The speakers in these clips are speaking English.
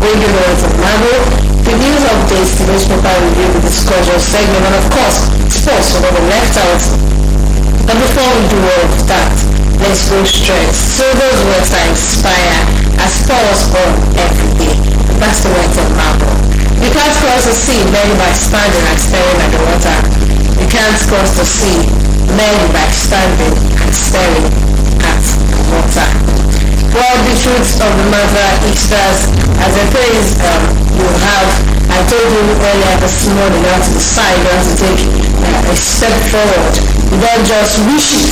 radio notes and marble, the news updates, the newspaper review, the disclosure segment, and of course, sports for the left out. But before we do all of that, let's go straight. So those words are inspire as Paul's born every day. That's the words of marble. You can't cross the sea merely by standing and staring at the water. You can't cross the sea merely by standing and staring at the water. Well, the truth of the matter is that as a phrase you have, I told you earlier this morning, you have to decide, you have to take a step forward. You don't just wish it,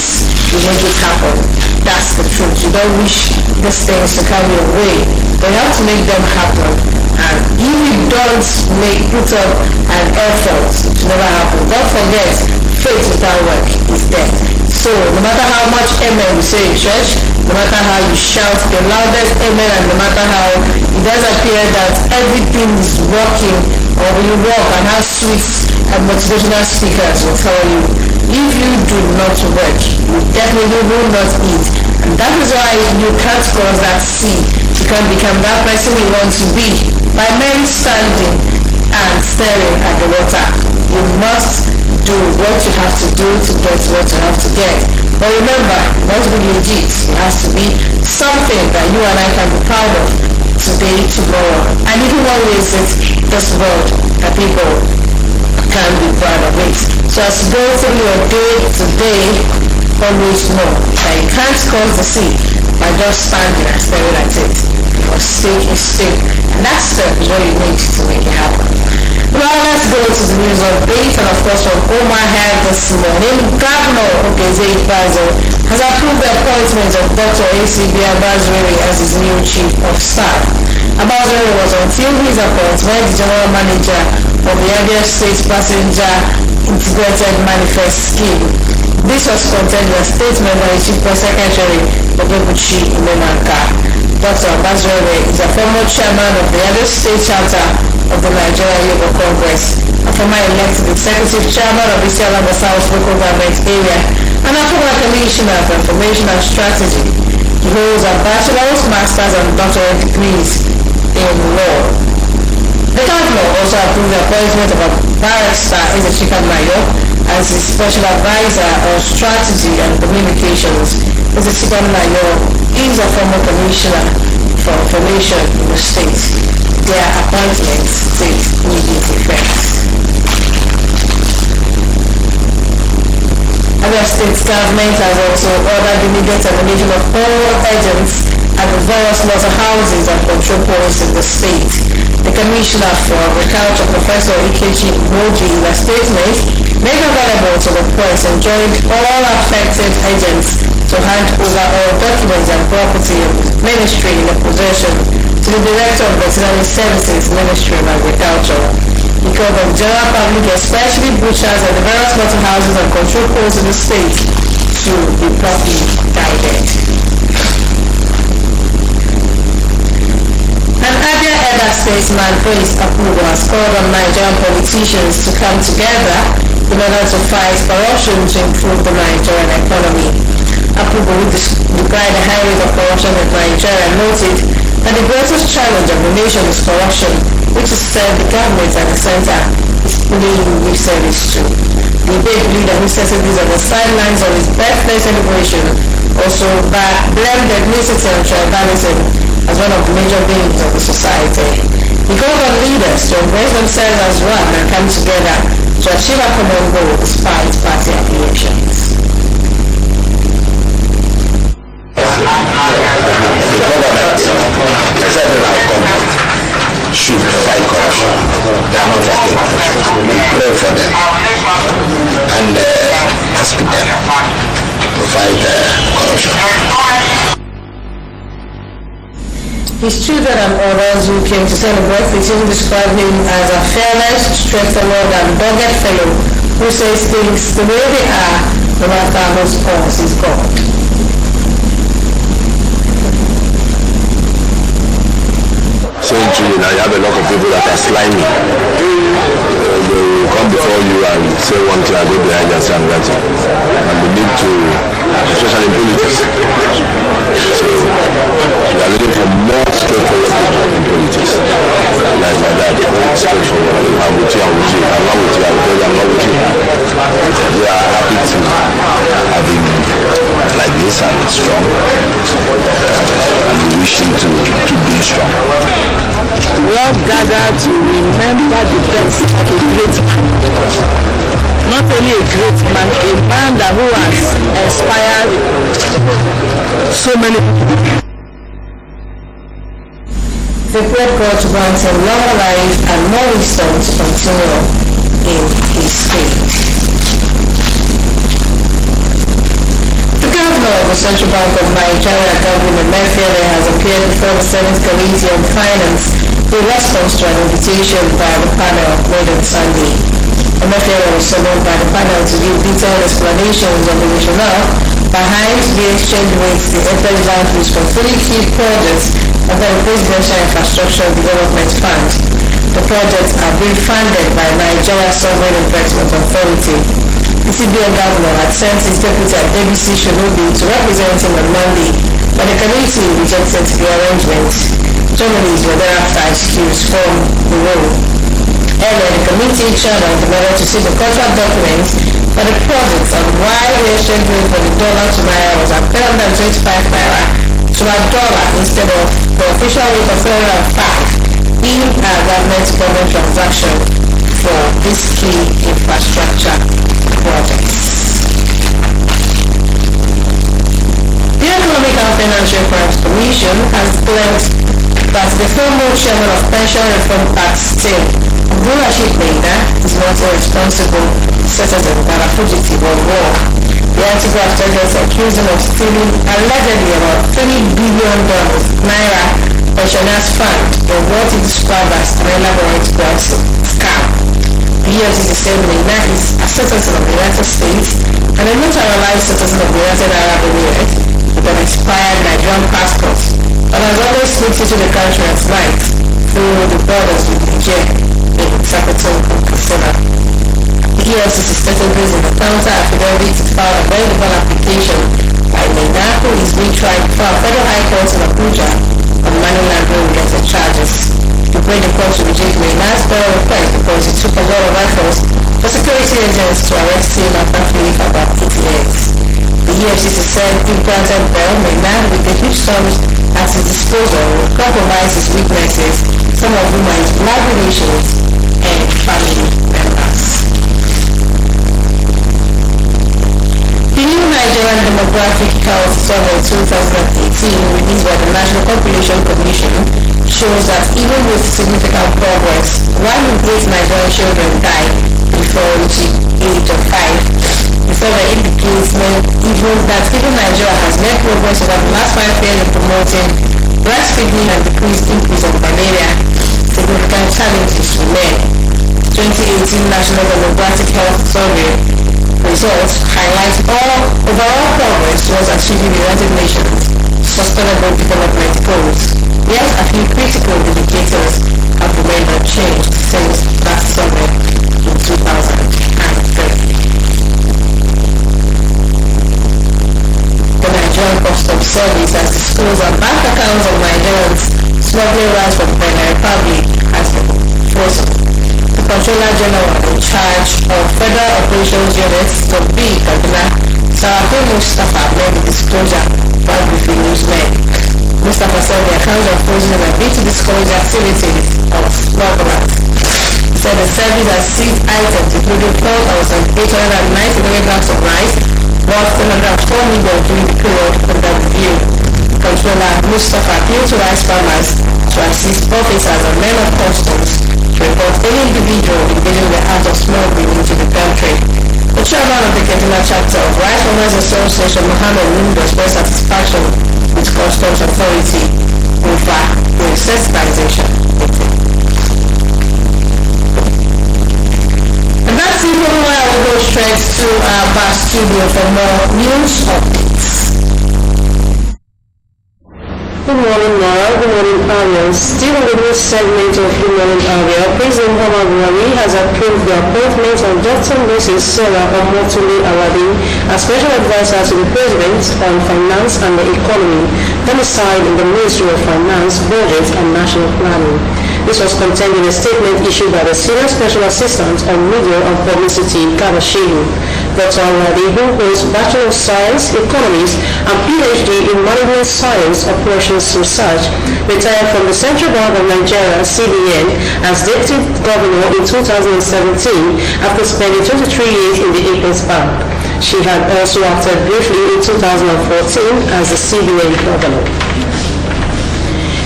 you make it happen. That's the truth. You don't wish these things to come your way, but you have to make them happen. And if you don't put up an effort, it will never happen. Don't forget, faith without work is dead. So no matter how much amen you say in church, no matter how you shout the loudest amen, and no matter how it does appear that everything is working, or you walk and have sweet and motivational speakers will tell you, if you do not work, you definitely will not eat. And that is why you can't cross that sea. You can't become that person you want to be by merely standing and staring at the water. You must do what you have to do to get what you have to get. But remember, it must be legit. It has to be something that you and I can be proud of today, tomorrow, and even one way is this world that people can be proud of it. So as you go through your day today, always know that you can't cross the sea by just standing and staring at it. Your stake is still, and that step is what you need to make it happen. Well, let's go to the news update, and of course from Omar Head this morning, Governor Okeze Ikpeazu has approved the appointment of Dr. Abia as his new chief of staff. Abazuri was until his appointment the general manager of the Abia State Passenger Integrated Manifest Scheme. This was contained in a statement by the Chief Press Secretary Ogebuchi Imenaka. Dr. Abazuri is a former chairman of the Abia State Chapter of the Nigeria Labour Congress, a former elected executive chairman of the Abia South Local Government Area, and a former commissioner for information and strategy. He holds a bachelor's, master's, and doctorate degrees in law. The governor also approved the appointment of a barrister Ezechika Mayo as his special advisor on strategy and communications. Ezechika Mayo is a former commissioner for information in the state. Their appointments take immediate effect. Abia State government has also ordered the immediate termination of all agents at the various slaughterhouses and control points in the state. The Commissioner for Agriculture, Professor Ikechi Moji, in a statement made available to the press, enjoined all affected agents to hand over all documents and property of the ministry in the possession to the Director of Veterinary Services, Ministry of Agriculture. He called on general public, especially butchers at the various slaughterhouses and control points in the state, to be properly guided. An Abia Elder Statesman Praise Approval has called on Nigerian politicians to come together in order to fight corruption to improve the Nigerian economy. Approval, who decried the high rate of corruption in Nigeria, noted that the greatest challenge of the nation is corruption, which is said the government at the center is paying lip service to. The debate leader, who says it is on the sidelines of his birthday celebration, also blamed ethnicity and tribalism as one of the major beings of the society. He called on leaders to embrace themselves as one and come together to achieve a common goal despite party affiliations. The government, the federal government, should fight corruption. They are not fighting corruption. We pray for them and ask them to fight corruption. His children and others who came to celebrate the team described him as a fearless, straightforward, and dogged fellow who says things the way they are, no matter whose cause is God. Saying to you now, you have a lot of people that are slimy. They will come before you and say one thing and go behind you and say another thing. And we need to, especially in politics. So we are looking for more straightforward people in politics. straightforward. I'm with you, I'm with you, I'm not with you, I'm not with you. We are happy to have him like this and strong. And we wish him to keep being strong. We all gather to remember the best of a great man. Not only a great man, a man that who has inspired so many people. The prayer God to grant him longer life and more wisdom to continue in his faith. The governor of the Central Bank of Nigeria, Governor Emefiele, has appeared before the Senate Committee on Finance in response to an invitation by the panel made on Sunday. Emefiele was summoned by the panel to give detailed explanations on the rationale behind the exchange rates the Airtel Bank used for three key projects under the Presidential Infrastructure Development Fund. The projects are being funded by Nigeria Sovereign Investment Authority. The CBN governor had sent his deputy Abia Shinobi to represent him on Monday, but the committee rejected the arrangement. Journalists were thereafter excused from the role. Earlier, the committee chairman demanded to see the contract documents for the projects and why the exchange rate for the dollar to naira was at 325 naira to a dollar instead of the official rate of 305 in a government transaction for these key infrastructure projects. The Economic and Financial Crimes Commission has claimed that the former chairman of Pension Reform Tax team, Abdulrashid Maida, is not a responsible citizen but a fugitive of war. The article of charges accused him of stealing allegedly about $3 billion naira pensioners fund in what he described as an elaborate scam. The EFCC said Maida is a citizen of the United States and a naturalized citizen of the United Arab Emirates with an expired Nigerian passport, but has always slipped into the country at night through the borders with Niger in Capital Katsina. The EFCC stated this in the counter affidavit filed a available application by Maida, who is being tried before a federal high court in Abuja on money laundering related charges. The Supreme Court rejected Maida's bail request because it took a lot of efforts for security agents to arrest him after fleeing for about 8 years. The EFCC said he granted bail Maida with the huge sums at his disposal would compromise his witnesses, some of whom are his blood relations and family members. The new Nigerian Demographic Health Survey 2018 released by the National Population Commission shows that even with significant progress, 1 in 8 Nigerian children die before reaching the age of 5. The survey indicates even Nigeria has made progress over the last 5 years in promoting breastfeeding and decreased increase of malaria. Significant challenges remain. 2018 National Demographic Health Survey results highlight overall progress towards achieving the United Nations Sustainable Development Goals. Yet a few critical indicators have remained unchanged since that survey in 2003. The Nigerian Customs Service has disclosed that bank accounts of Nigerians smuggling rice from Benin Republic has been frozen. The Controller General in charge of Federal Operations Units to be Kaduna, Sarafin Mustafa, made the disclosure while briefing newsmen. Mustafa said the accounts are frozen and agreed to disclose the activities of smugglers. He said the service has seized items including 4,890 grams of rice, worth 304 million during the period under review. Controller Mustafa appealed to rice farmers to assist officers and men of customs to report any individual engaging in the act of smuggling into the country. The chairman of the Kaduna chapter of Rice Farmers Association, Mohammed Mundu, expressed satisfaction with Customs Authority over the sensitization meeting. And that's it from where I will go straight to our bar studio for more news updates. Good morning, Nora. Good morning, Abia. Still in the news segment of Good Morning Abia, President Muhammad Buhari has approved the appointment of Dr. Mrs. Sarah Omotuli Aladdin as Special Advisor to the President on Finance and the Economy, domiciled in the Ministry of Finance, Budget and National Planning. This was contained in a statement issued by the Senior Special Assistant on Media and Publicity, Kabashiru. Dr. Awadi, who holds Bachelor of Science, Economics, and PhD in Management Science Operations Research, retired from the Central Bank of Nigeria, CBN, as Deputy Governor in 2017 after spending 23 years in the Apex Bank. She had also acted briefly in 2014 as the CBN Governor.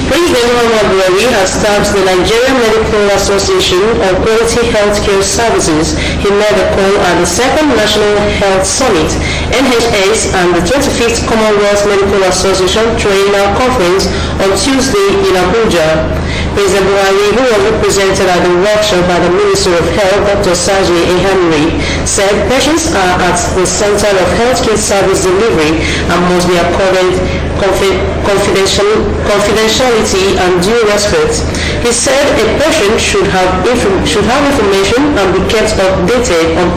President Muhammadu Buhari has tasked the Nigerian Medical Association of Quality Healthcare Services. He made a call at the Second National Health Summit, NHS, and the 25th Commonwealth Medical Association Triennial Conference on Tuesday in Abuja. President Buhari, who was represented at the workshop by the Minister of Health, Dr. Saji Ehamri, said patients are at the center of healthcare service delivery and must be accorded confidentiality and due respect. He said a patient should have information and be kept updated on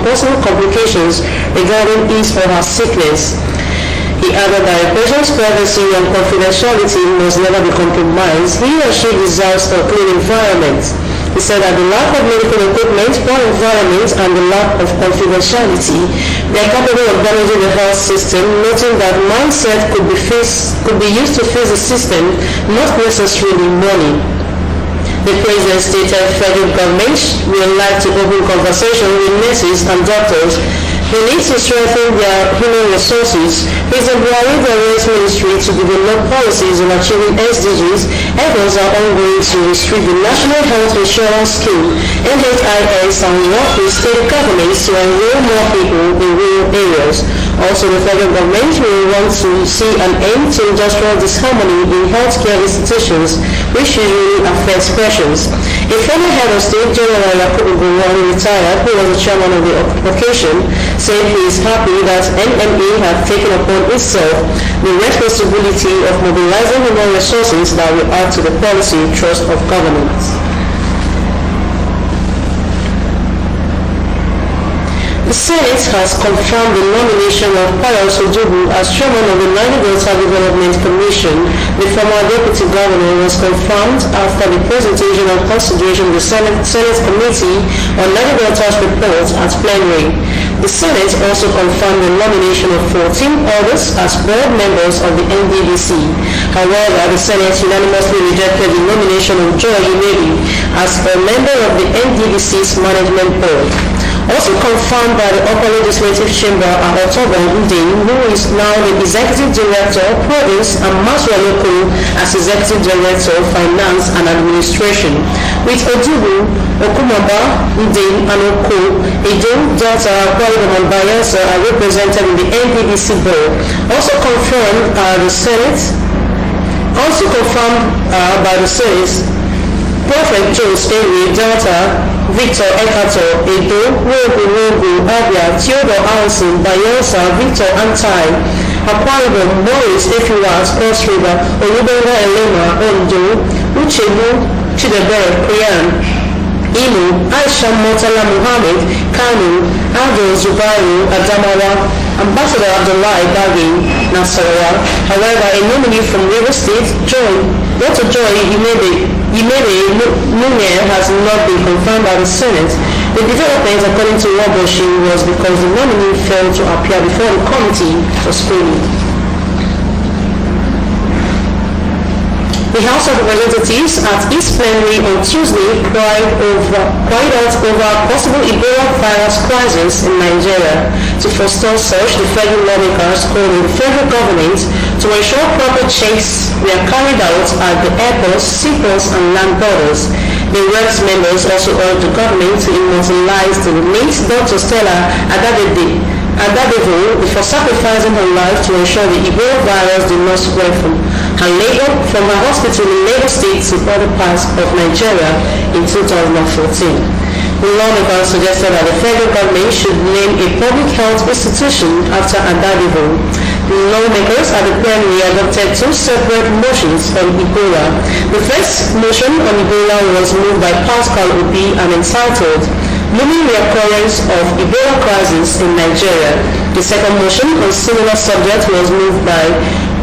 possible complications regarding his or her sickness. He added that a patient's privacy and confidentiality must never be compromised. He or she deserves a clean environment. He said that the lack of medical equipment, poor environment, and the lack of confidentiality, they are capable of damaging the health system, noting that mindset could be used to face the system, not necessarily money. The president stated federal government will like to open conversation with nurses and doctors. They need to strengthen their human resources. President Buhari directs ministry to develop policies on achieving SDGs. Efforts are ongoing to restrict the National Health Insurance Scheme, NHIS, and work with state governments to enroll more people in rural areas. Also, the federal government will want to see an end to industrial disharmony in healthcare institutions, which usually affects patients. A former head of state, General Yakubu Gowon, retired, who was the chairman of the occasion, said he is happy that NMA had taken upon itself the responsibility of mobilizing human resources that will add to the policy trust of government. The Senate has confirmed the nomination of Pius Ojubu as chairman of the Niger Delta Development Commission. The former deputy governor was confirmed after the presentation of consideration of the Senate Committee on Niger Delta's report at plenary. The Senate also confirmed the nomination of 14 others as board members of the NDDC. However, the Senate unanimously rejected the nomination of Joy Imebi as a member of the NDDC's management board. Also confirmed by the Upper Legislative Chamber are Otoban Udin, who is now the Executive Director, Produce, and Maswa Loko as Executive Director, Finance and Administration. With Ojubu, Okumaba, Udin, and Oko, Edo, Delta, Kwalibam, and Bayelsa are represented in the NDDC board. Also confirmed by the Senate, Prophet Jones Henry, Delta, Victor Ekato, Edo, Rogu, Abia, Theodore Allison, Bayelsa, Victor Antai, Akwa Morris, Efiwas, Cross River, Olubenga Elena, Ondo, Uchebu, Chidebere, Priyan, Imo, Aisha Motala Muhammad, Kanu, Abdul Zubaru, Adamawa, Ambassador Abdullahi Bagi, Nasarawa. However, a nominee from River State, Dr. Joy Imede Nunye has not been confirmed by the Senate. The development, according to Waboshi, was because the nominee failed to appear before the committee for screening. The House of Representatives at its plenary on Tuesday cried out over possible Ebola virus crisis in Nigeria. To forestall such, the federal lawmakers called on the federal government to ensure proper checks were carried out at the airports, seaports, and land borders. The reps members also urged the government to immortalize the late Dr. Stella Adadevo before sacrificing her life to ensure the Ebola virus did not spread from her hospital in Lagos State to other parts of Nigeria in 2014. The lawmakers suggested that the federal government should name a public health institution after Adadevo. The lawmakers at the plenary adopted two separate motions on Ebola. The first motion on Ebola was moved by Pascal Obi and entitled Looming Reoccurrence of Ebola Crisis in Nigeria. The second motion on similar subject was moved by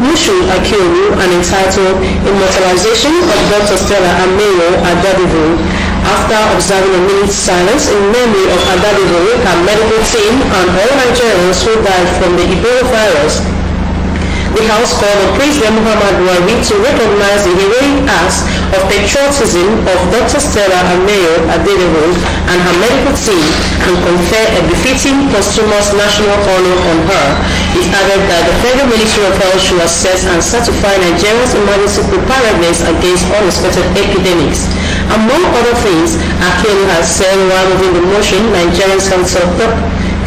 Mushu Akiolu and entitled Immortalization of Dr. Stella Ameyo Adadivo, after observing a minute's silence in memory of Adadivo, her medical team, and all Nigerians who died from the Ebola virus. The House called on President Muhammad Buhari to recognize the heroic acts of patriotism of Dr. Stella Ameyo Adedivo and her medical team and confer a befitting posthumous national honor on her. It added that the Federal Ministry of Health should assess and certify Nigeria's emergency preparedness against unexpected epidemics. Among other things, Akiolu has said while moving the motion, Nigeria's health sector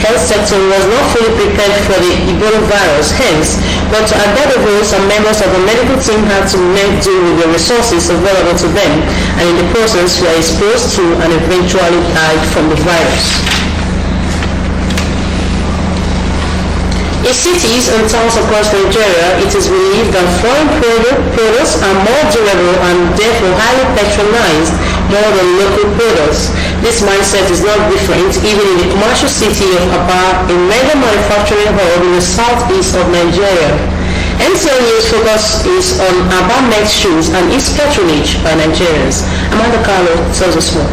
was not fully prepared for the Ebola virus. Hence, Dr. Adedivo and members of the medical team had to make do with the resources available to them, and in the process were exposed to and eventually died from the virus. In cities and towns across Nigeria, it is believed that foreign products are more durable and therefore highly patronized more than local products. This mindset is not different even in the commercial city of Abia, a mega manufacturing hub in the southeast of Nigeria. MCL News focus is on Abia-made shoes and its patronage by Nigerians. Amanda Carlo tells us more.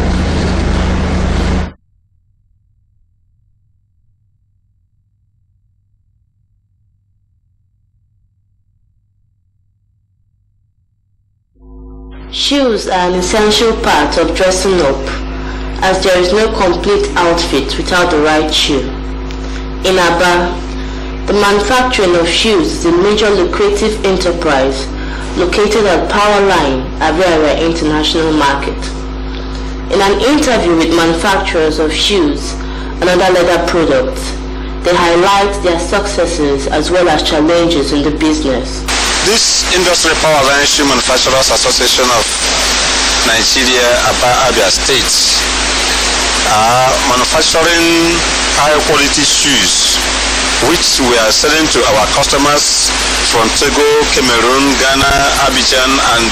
Shoes are an essential part of dressing up, as there is no complete outfit without the right shoe. In Abia, the manufacturing of shoes is a major lucrative enterprise located at Powerline, Abia International Market. In an interview with manufacturers of shoes and other leather products, they highlight their successes as well as challenges in the business. This Industry Powerline Shoe Manufacturers Association of Nigeria, Abia State, are manufacturing high-quality shoes, which we are selling to our customers from Togo, Cameroon, Ghana, Abidjan, and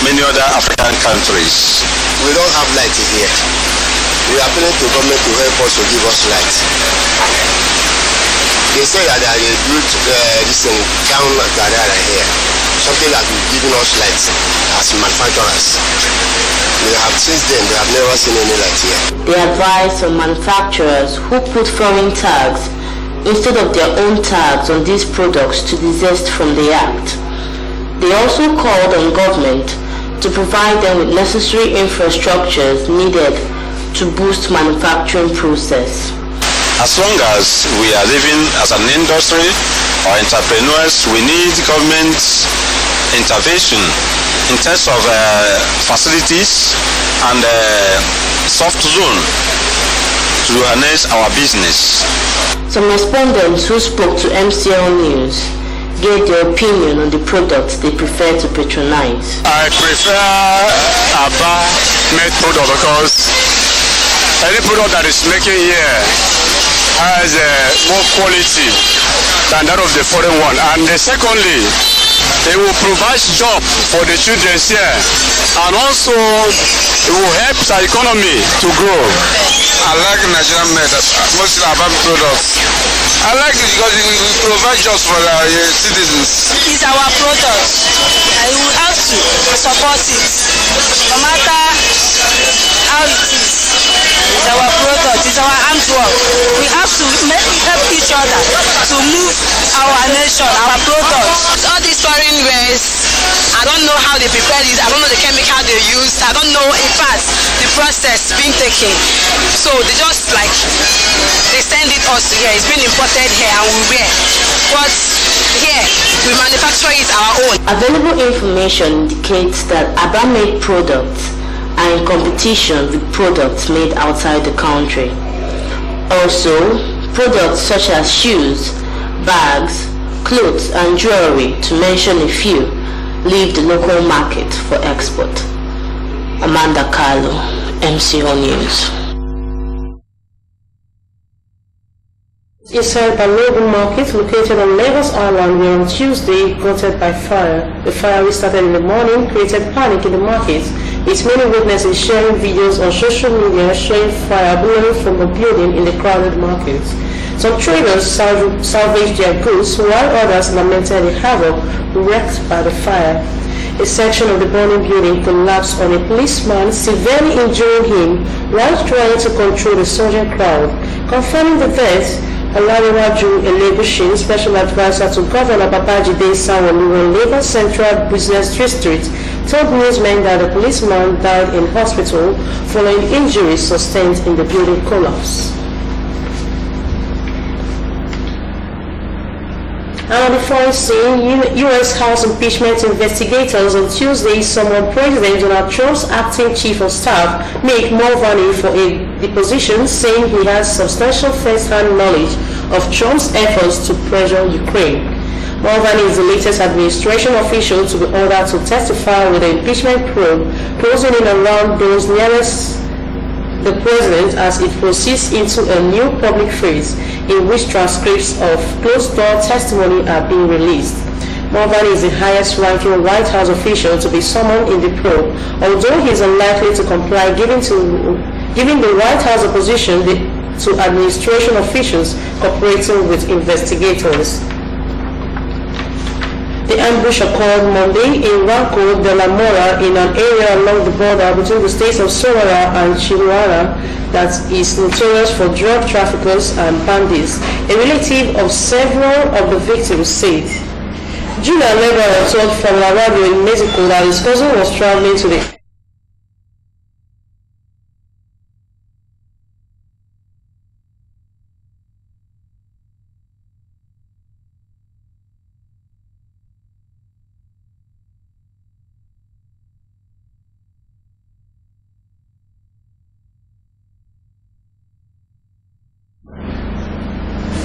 many other African countries. We don't have light here. We are appealing to government to help us to give us light. They say that they built this town Garara here, something that will give us light as manufacturers. We have since then, they have never seen any light here. They advise on manufacturers who put foreign tags instead of their own tags on these products to desist from the act. They also called on government to provide them with necessary infrastructures needed to boost manufacturing process. As long as we are living as an industry or entrepreneurs, we need government intervention in terms of facilities and soft zone to harness our business. Some respondents who spoke to MCL News gave their opinion on the products they prefer to patronize. I prefer Abia-made product because any product that is making here has more quality than that of the foreign one. And secondly, it will provide job for the children here, and also it will help the economy to grow. I like Nigerian made, mostly Abia products. I like it because it will provide jobs for our citizens. It's our product, and we have to support it, no matter how it is. It's our product, it's our handwork. We have to help each other to move our nation, our product. All these foreign wares, I don't know how they prepare it, I don't know the chemical they use, I don't know in fact the process being taken. So they just like, they send it us here, it's been imported here and we wear. But here, we manufacture it our own. Available information indicates that Abia-made products are in competition with products made outside the country. Also, products such as shoes, bags, clothes and jewelry, to mention a few, leave the local market for export. Amanda Carlo, MCO News. Inside Balogun Market, located on Lagos Island, where on Tuesday got hit by fire. The fire, which started in the morning, created panic in the market, with many witnesses sharing videos on social media showing fire blowing from the building in the crowded market. Some traders salvaged their goods, while others lamented the havoc wreaked by the fire. A section of the burning building collapsed on a policeman, severely injuring him while trying to control the surging crowd. Confirming the death, Olariwaju Elebushin, special advisor to Governor Babajide Sanwo-Olu in Lagos Central Business District, told newsmen that the policeman died in hospital following injuries sustained in the building collapse. And on the foreign scene, U.S. House impeachment investigators on Tuesday summoned President Donald Trump's acting chief of staff, Mick Mulvaney, for a deposition, saying he has substantial first-hand knowledge of Trump's efforts to pressure Ukraine. Mulvaney is the latest administration official to be ordered to testify with the impeachment probe, closing in around those nearest the president as it proceeds into a new public phase in which transcripts of closed-door testimony are being released. Mulvaney is the highest-ranking White House official to be summoned in the probe, although he is unlikely to comply giving the White House opposition to administration officials cooperating with investigators. The ambush occurred Monday in Ranco de la Mora, in an area along the border between the states of Sonora and Chihuahua that is notorious for drug traffickers and bandits, a relative of several of the victims said. Julian Lebara told from Laredo in Mexico that his cousin was traveling to the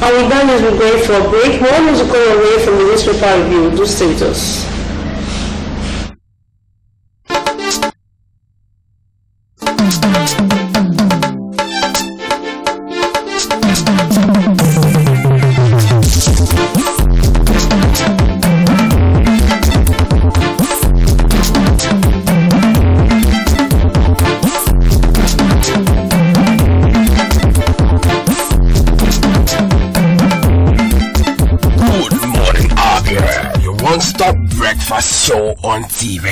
And with that news, we're going for a break. More news will come away from the newspaper review. Do stay with us. One-stop breakfast show on TV.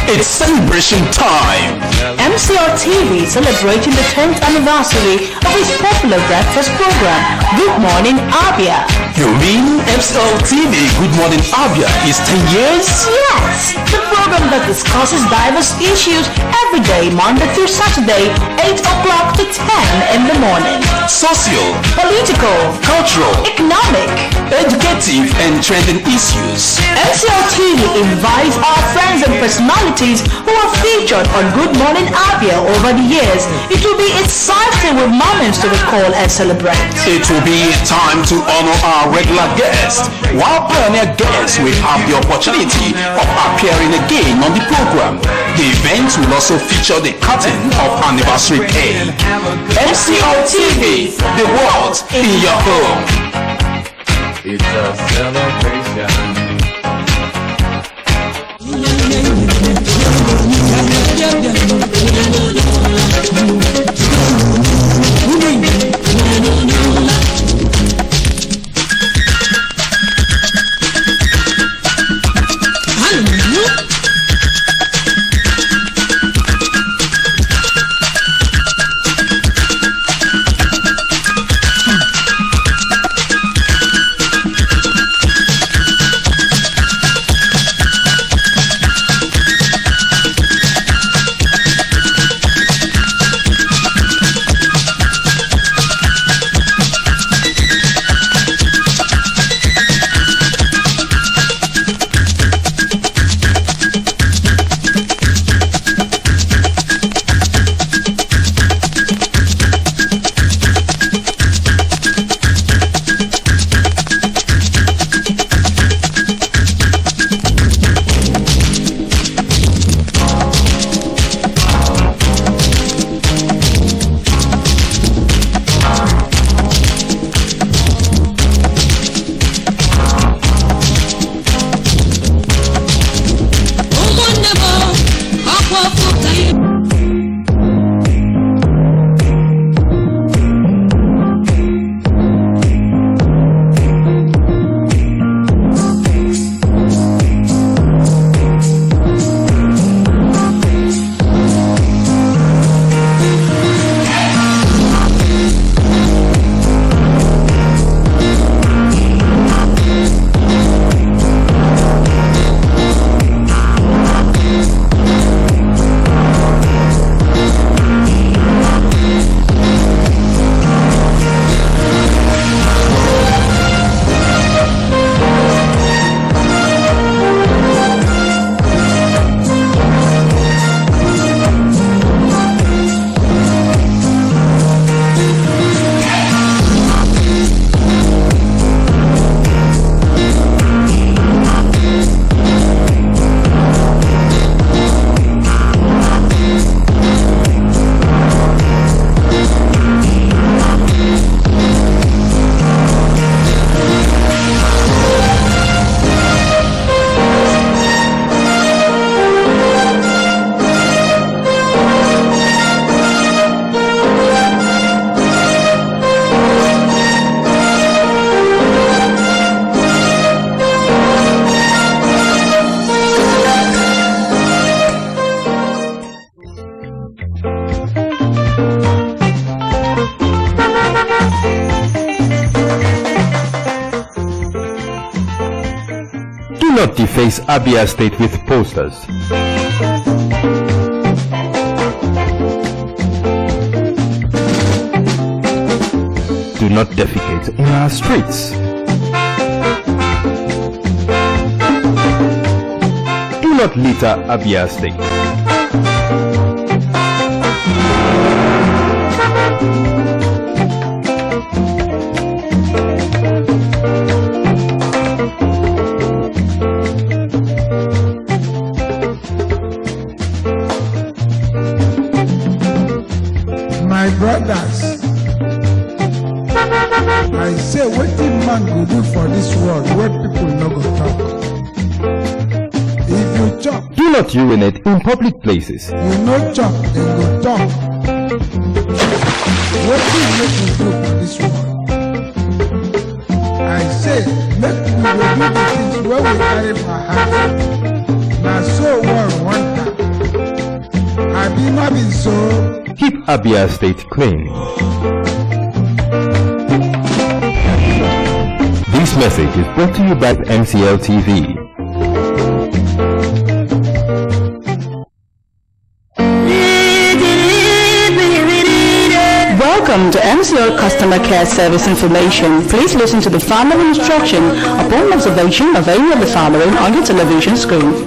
It's celebration time! MCR TV celebrating the 10th anniversary of its popular breakfast program, Good Morning Abia. You mean MCR TV Good Morning Abia is 10 years? Yes! The program that discusses diverse issues every day, Monday through Saturday, 8 o'clock to 10 in the morning. Social, political, cultural, economic, educative and trending issues. MCR TV invites our friends and personalities who have featured on Good Morning Abia over the years. It will be exciting with moments to recall and celebrate. It will be a time to honor our regular guests, while pioneer guests will have the opportunity of appearing again on the program. The event will also feature the cutting of anniversary cake. MCR TV, the world in your home. It's a celebration. not deface Abia State with posters. Do not defecate in our streets. Do not litter Abia State. My brothers, I say wetin man go do for this world where people no go talk. If you chop, Do not urinate in public places. you no chop, dem go talk. Wetin make we do for this world? I say make we dey do the things wey we carry for heart. Na so world want am. Abi no be so? Keep Abia State clean. This message is brought to you by MCL TV. Welcome to MCL Customer Care Service Information. Please listen to the following instruction upon observation of any of the following on your television screen.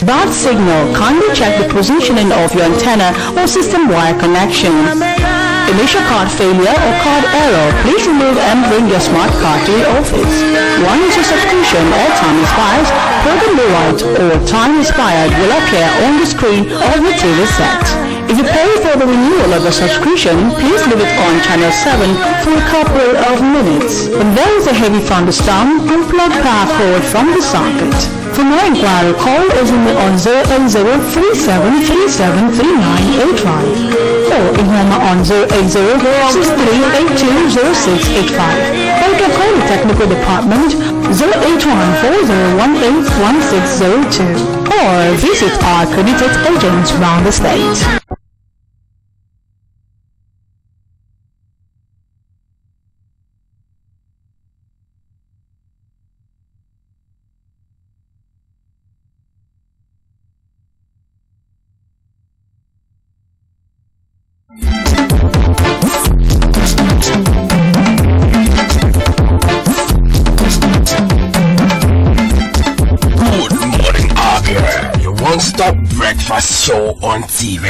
Bad signal. Kindly check the positioning of your antenna or system wire connection. Initial card failure or card error. Please remove and bring your smart card to the office. Once your subscription or time expires, program right or time expired will appear on the screen of the TV set. If you pay for the renewal of a subscription, please leave it on channel 7 for a couple of minutes. When there is a heavy thunderstorm, unplug power cord from the socket. For more inquiry, call us on 08037373985 or Ihoma on 08063820685. Or you can call the technical department 08140181602 or visit our accredited agents around the state. One-stop breakfast show on TV.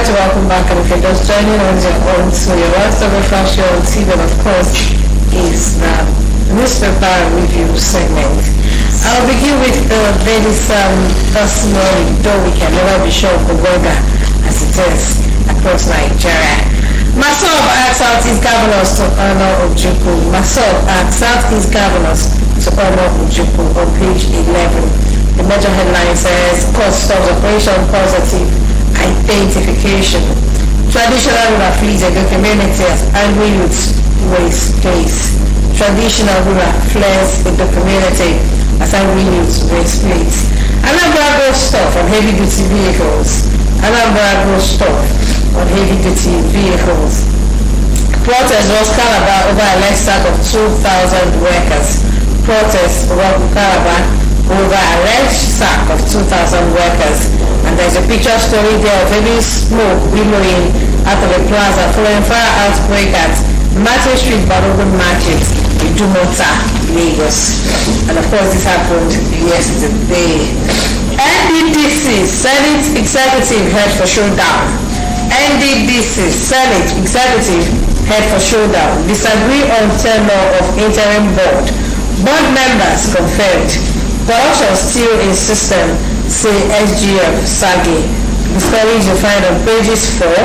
to welcome back, and if you're just joining us, you're on to your WhatsApp refresh on TV, and of course, is the newspaper review segment. I'll begin with the daily this morning, though we can never be sure of the weather as it is across Nigeria. Masop asks Southeast governors to honor Ojukwu. Masop asks Southeast governors to honor Ojukwu on page 11. The major headline says, court stops operation positive identification. Traditional ruler flees a community as angry youths waste place. Traditional ruler flees the community as angry youths waste place. Anambra goes stop on heavy duty vehicles. Anambra goes stop on heavy duty vehicles. Protest was Calabar over a less sack of 2,000 workers. Protest over Calabar over a red sack of 2,000 workers. And there's a picture story there of heavy smoke billowing out of the plaza following fire outbreak at Martin Street, Balogun Market, Idumota, Lagos. And of course this happened yesterday. NDDC Senate Executive head for showdown. NDDC Senate Executive head for showdown. Disagree on tenure of interim board. Board members confirmed. Corruption still in system, say SGF Sagi. The stories you find on pages 4, 9,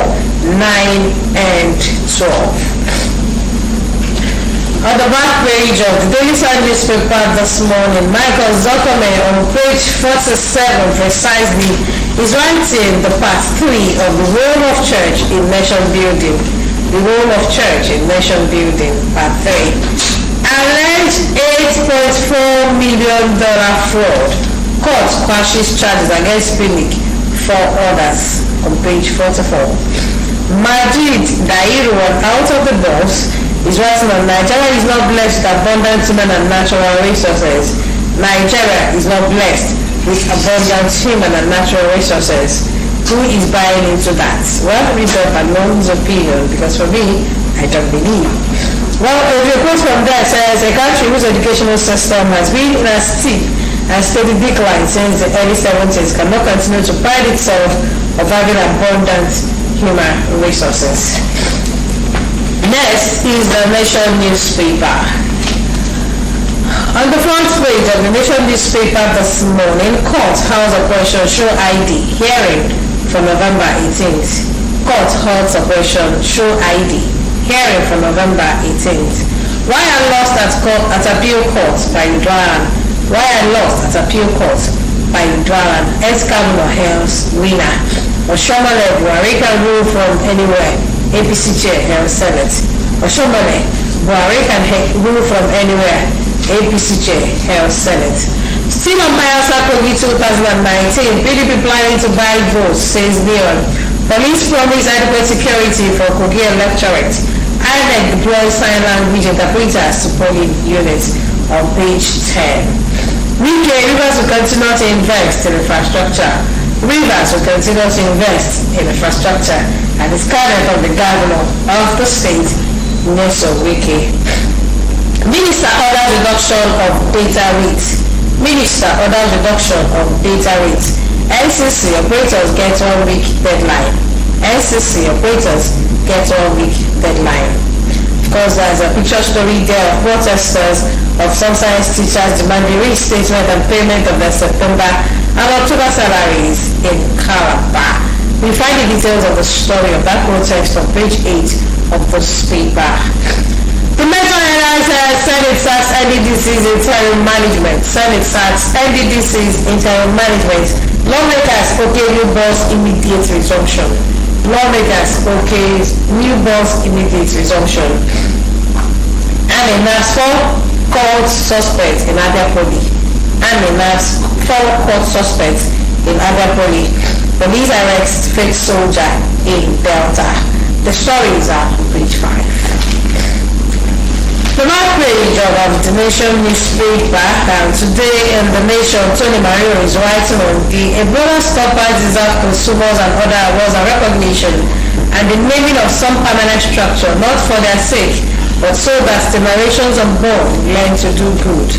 and 12. On the back page of the Daily Sun newspaper this morning, Michael Zokome on page 47 precisely is writing the part 3 of the role of church in nation building. The role of church in nation building, part 3. Alleged $8.4 million fraud. Court quashes charges against Pinnick for others on page 44. Majid Dairu out of the box is writing on Nigeria is not blessed with abundant human and natural resources. Nigeria is not blessed with abundant human and natural resources. Who is buying into that? Well, read up and know his opinion, because for me, I don't believe. Well, a report from there says a country whose educational system has been in a steep and steady decline since the early 70s cannot continue to pride itself of having abundant human resources. Next is the Nation newspaper. On the front page of the Nation newspaper this morning, Court House Operation Show ID hearing from November 18th. Court House Operation Show ID hearing from November 18th. Why I lost at appeal court by Udwaran. Why I lost at appeal court by Udwaran. Ex-Governor Hales winner. Oshomole Buhari can rule from anywhere. APC chair Hales Senate. Oshomole Buhari can rule from anywhere. APC chair Hales Senate. Still on Bayelsa Kogi 2019, PDP planning to buy votes, says Leon. Police promise adequate security for Kogi electorate. INEC deploys sign language interpreters to polling units on page 10. Rivers will continue to invest in infrastructure. Rivers will continue to invest in infrastructure, and is guided of the governor of the state, Nelson Wike. Minister orders reduction of data rates. Minister orders reduction of data rates. NCC operators get 1 week deadline. NCC operators get 1 week deadline. Of course, there's a picture story there of protesters of some science teachers demanding reinstatement and payment of their September and October salaries in Calabar. We find the details of the story of that protest on page 8 of this paper. The major headline says Senate sacks NDDC's interim management. Senate sacks NDDC's interim management. Lawmakers okay new boss immediate resumption. Lawmakers okay new boss immediate resumption. And a NAS 4 court suspects in Abia Poli. And a NAS 4 court suspects in Abia Poli. Police arrest fake soldier in Delta. The stories are on page 5. The back page of the Nation newspaper, and today in the Nation, Tony Mario is writing on the Ebola stoppers deserve consumers and other awards and recognition, and the naming of some permanent structure, not for their sake, but so that generations unborn learn to do good.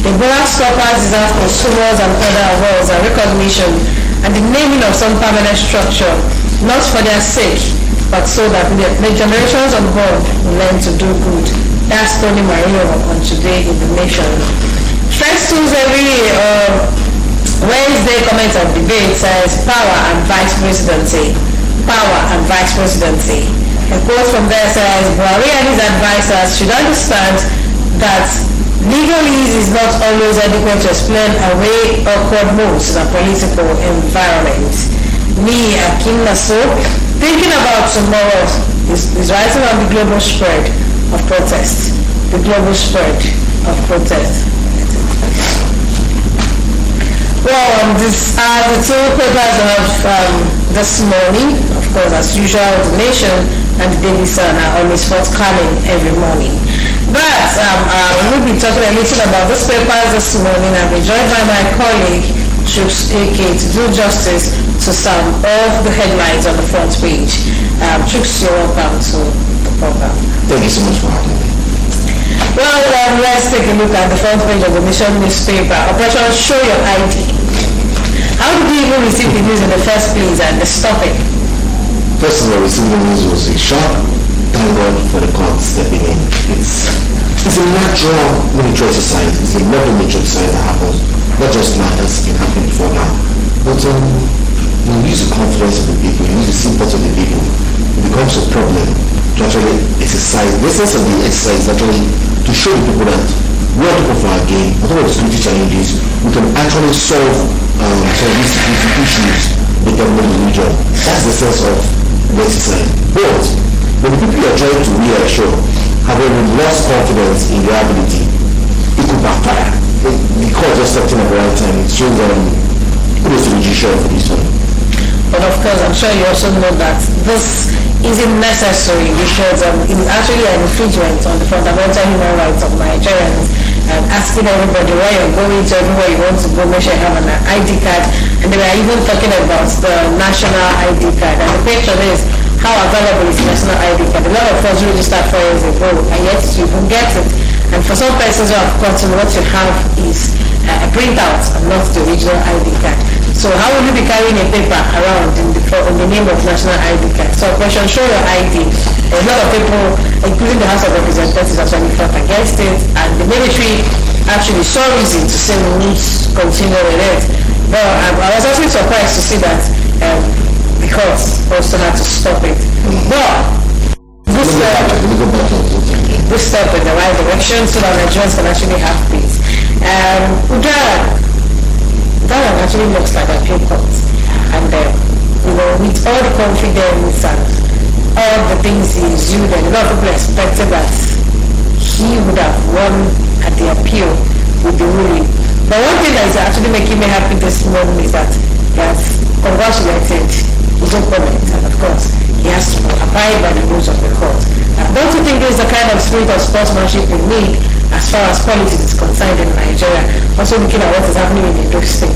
The Ebola stoppers deserve consumers and other awards and recognition, and the naming of some permanent structure, not for their sake, but so that the generations unborn will learn to do good. That's Tony Mario on Today in the Nation. First Tuesday Wednesday comment of debate says power and vice presidency. Power and vice presidency. A quote from there says, Buhari and his advisors should understand that legal ease is not always adequate to explain away awkward moves in a political environment. Me, Akim Naso, thinking about tomorrow is writing on the global spread of protest. The global spread of protest. Well, the two papers of this morning, of course, as usual, The Nation and the Daily Sun are always forthcoming every morning. But we'll be talking a little about these papers this morning. I'll be joined by my colleague, Chuks AK, to do justice to some of the headlines on the front page. Chuks, you're welcome to the program. Thank you so much for having me. Well, let's take a look at the front page of the Nation newspaper. Operation Show Your ID. How did you even receive the news in the first place and the stopping? First of all, receiving the news was a shock. Thank God for the court stepping in. It's a natural military exercise. It's a level military exercise that happens. Not just now, that's been happening before now. But when you use the confidence of the people, you use the sympathy of the people, it becomes a problem to actually exercise. The essence of the exercise is actually to show the people that we are people for our game, whatever the security challenges, we can actually solve some of these security issues with the region. That's the sense of the exercise. But when the people you are trying to reassure have already lost confidence in their ability, it could backfire. The court just stepped in at the right time. It shows kudos to the judiciary for this one. But of course, I'm sure you also know that this isn't necessary because it is actually an infringement on the fundamental human rights of Nigerians. And asking everybody where you're going to, everywhere you want to go, make sure you have an ID card. And they were even talking about the national ID card. And the picture is how available is the national ID card. A lot of us registered 4 years ago, and yet you can get it. And for some persons who have gotten, what you have is a printout and not the original ID card. So how will you be carrying a paper around in the name of national ID card? So Operation Show Your ID. A lot of people, including the House of Representatives, actually fought against it, and the military actually saw reason to say we need to continue with it. But I was actually surprised to see that the courts also had to stop it. But this step in the right direction so that Nigerians can actually have peace. That actually looks like a appeal court, and with all the confidence and all the things he issued, and a lot of people expected that he would have won at the appeal with the ruling. But one thing that is actually making me happy this morning is that he has congratulated his opponent, and of course he has to abide by the rules of the court. Don't you think this is the kind of spirit of sportsmanship we need as far as politics is concerned in Nigeria? Also looking at what is happening in the State.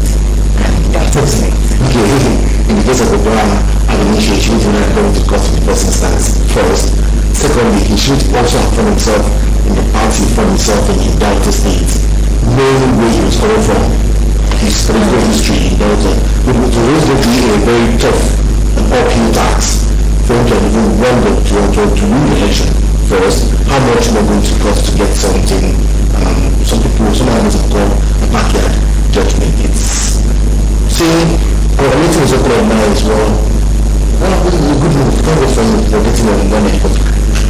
In the case of Obama, I mean, he should not go to court in the first instance first. Secondly, he should also have found himself in the party, found himself in the Delta State, knowing where he was coming from, his political history in Delta. It was going to be a very tough and uphill task for him to even won to win the election first. How much more going to cost to get something? Some others have called a backyard judgment. It's saying coordinating is open now as well. Well, this is a good move. Thank God for getting on money, but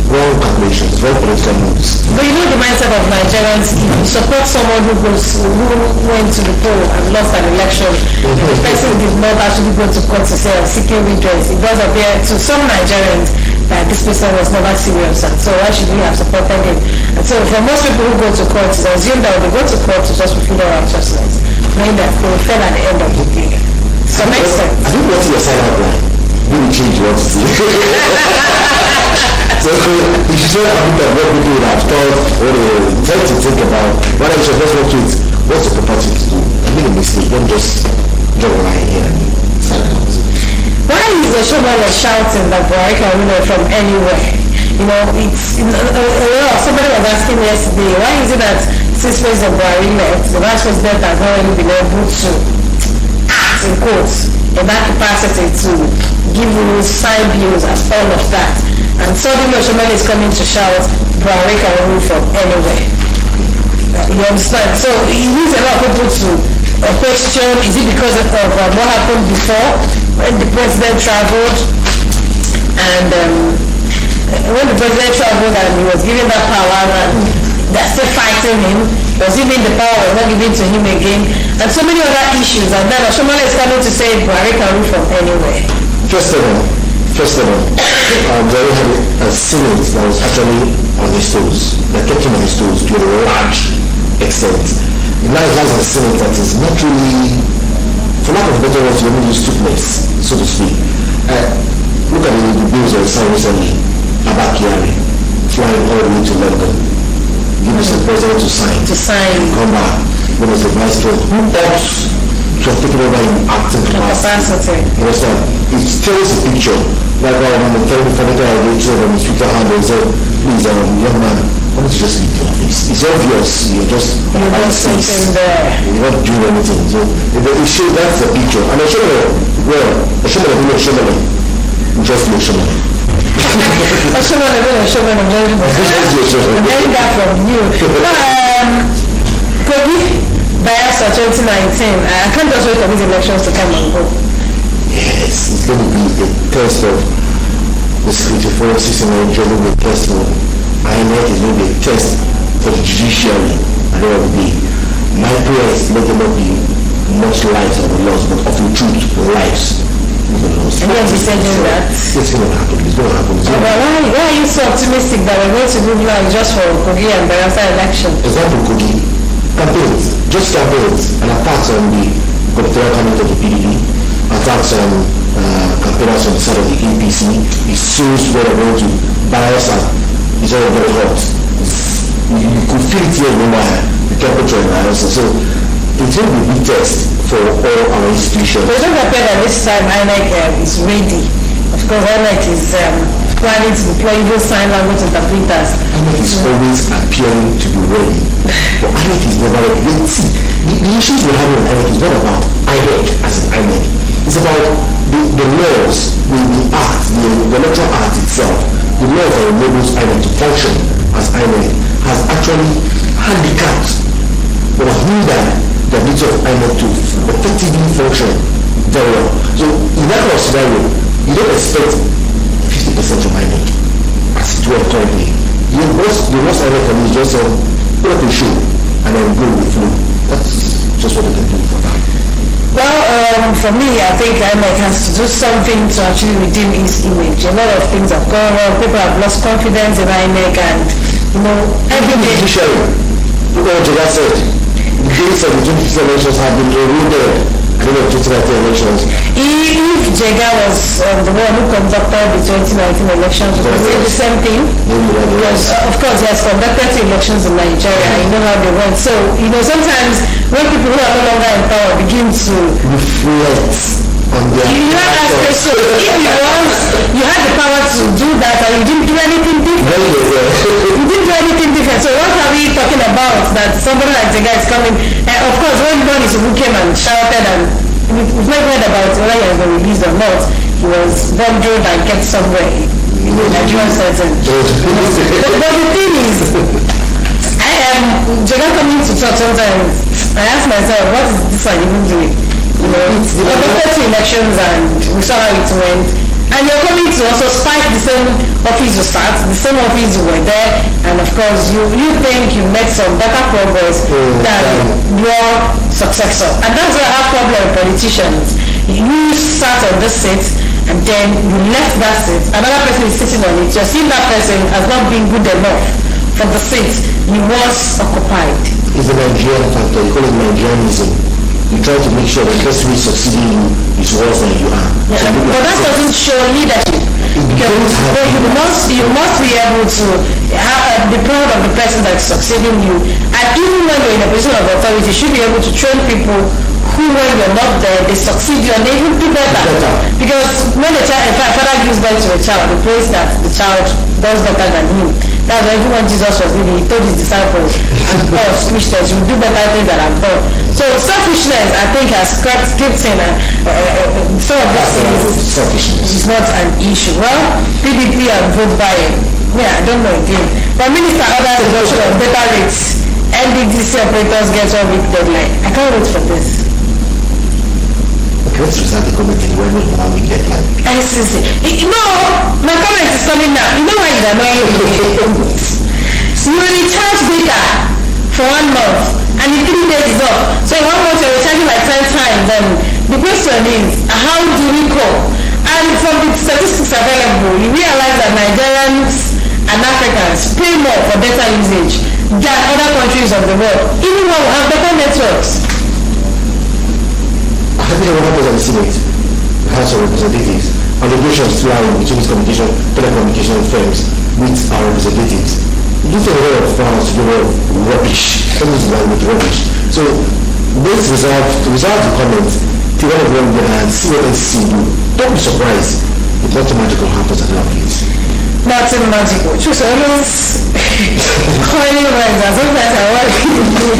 wrong calculations, wrong political moves. But you know the mindset of Nigerians, if you support someone who went to the poll and lost an election, the person did not actually go to court to say I'm seeking redress. It does appear to some Nigerians that this person was never serious, and so why should we have supported him? And so for most people who go to court, it's assumed that they go to court to just fulfill their righteousness, knowing that they will fail at the end of the day. So makes sense. I think what's your side of line? You will change what to see. So if you tell a bit of what people would have thought or try to think about, why don't you just work with what's the property to do? I made a mistake, don't just draw a line here and start out. Why is the showman shouting that Buhari can win from anywhere? It's somebody was asking me yesterday, why is it that since President Buhari left, the vice president has not really been able to act in quotes in that capacity to give rules, sign bills, and all of that. And suddenly Oshomole is coming to shout, Buhari can rule from anywhere. You understand? So he needs a lot of people to question, is it because of what happened before when the president traveled? And when the president traveled and he was given that power and they're still fighting him, was even the power was not given to him again, and so many other issues, and then Oshomole is coming to say Buhari can rule from anywhere. First of all, Buhari had a Senate that was actually on his toes, that kept him on his toes to a large extent. Now he has a Senate that is not really, for lack of better words, you only use stupidness, so to speak. Look at the bills that he signed recently, Abia, flying all the way to London. Give us the president to sign. Come back. When was the vice president who ought to have taken over in acting capacity? You understand? It tells a picture. Like when the Federal Regulator on his Twitter handle said, please, young man, why don't you just leave the office? It's obvious you're just something there. You're not doing anything. So it shows that's the picture. And Oshomole, just do Oshomole. Oshomole, I'm hearing that from you. Kogi, Bayelsa 2019. I can't just wait for these elections to come and go. Yes, it's going to be a test of the security forces in Nigeria, a test of INEC, is going to be a test for the judiciary at the end of the day. My prayer is let there not be much light on the laws, but of the truth, the lives. And you understand that? It's going to happen. Why are you so optimistic that we're going to move now just for Kogi and Bayelsa election? Example, Kogi. Campaigns, just campaigns, and attacks on the gubernatorial candidate of the PDP, attacks on campaigners on the side of the APC. It shows where they're going to Bayelsa. It's all very hot. You could feel it here in the temperature in Bayelsa. So it's going to be a big test for all our institutions. But don't appear that this time INEC is ready. Of course, INEC is planning to deploy even sign language interpreters. INEC is always appearing to be ready. But INEC is never ready. See, the issues we're having with INEC is not about INEC as an INEC. It's about the laws, the act, the electoral act itself. The law that enables INEC to function as INEC has actually handicapped or hindered the ability of INEC to effectively function very well. So in that kind of scenario, you don't expect 50% from INEC as it were currently. The most INEC can do is just put up a show and then go with the flow. That's just what they can do for that. Well, for me, I think INEC has to do something to actually redeem its image. A lot of things have gone wrong. People have lost confidence in INEC, and every day. Look at what Jega said. The dates of the 2015 elections have been eroded. I don't know, 2019 elections. If Jega was the one who conducted the 2019 elections, would say the same thing? Because, of course, he has conducted elections in Nigeria. You know how they went. So, sometimes when people who are no longer in power begin to reflect on their so if you had the power to do that and you didn't do anything different. You didn't do anything different. So what are we talking about that somebody like Jega is coming? And of course, when Bonnie who came and shouted, and we've not heard about whether he has been released or not, he was bundled and kept somewhere in the Nigerian setting. But the thing is, Jega coming to talk sometimes, I ask myself, what is this one even doing? It's the elections and we saw how it went. And you're coming to also spike the same office you start, the same office you were there, and of course you think you made some better progress than your successor. And that's why I have problem with politicians. You sat on this seat and then you left that seat, another person is sitting on it, you're seeing that person has not been good enough for the seat he was occupied. It's a Nigerian factor, you call it Nigerianism. You try to make sure the person who is succeeding you is worse than you are. Yeah, but that doesn't show leadership. Because you must be able to be proud of the person that's succeeding you. And even when you're in a position of authority, you should be able to train people who, when you're not there, they succeed you and they even do better. Because when a father gives birth to a child, he prays that the child does better than him. That's why even when Jesus was living, he told his disciples and us Christians, you do better things than I've done. So selfishness, I think, has crept in. Some of these things Selfishness. is not an issue. Well, PDP and vote buying. Yeah, I don't know again. But Minister orders reduction of data rates. NDDC operators get 1 week deadline. I can't wait for this. Okay, let's reserve the comment when we have 1 week deadline. No, my comment is coming now. You know why it's annoying? You will recharge data for 1 month and in 3 days is up. So in 1 month you're recharging like 10 times. Then the question is, how do we cope? And from the statistics available, you realize that Nigerians and Africans pay more for data usage than other countries of the world, even when we have better networks. I think what happens at the Senate, the House of Representatives, and the relations between communication, telecommunication firms with our representatives. You do a lot of files, do a lot of rubbish. Everything is like with rubbish. So let's reserve the comments to one of them and see what they see do. Don't be surprised if nothing magical happens at that place. Nothing magical. Just always calling words and sometimes I want to do.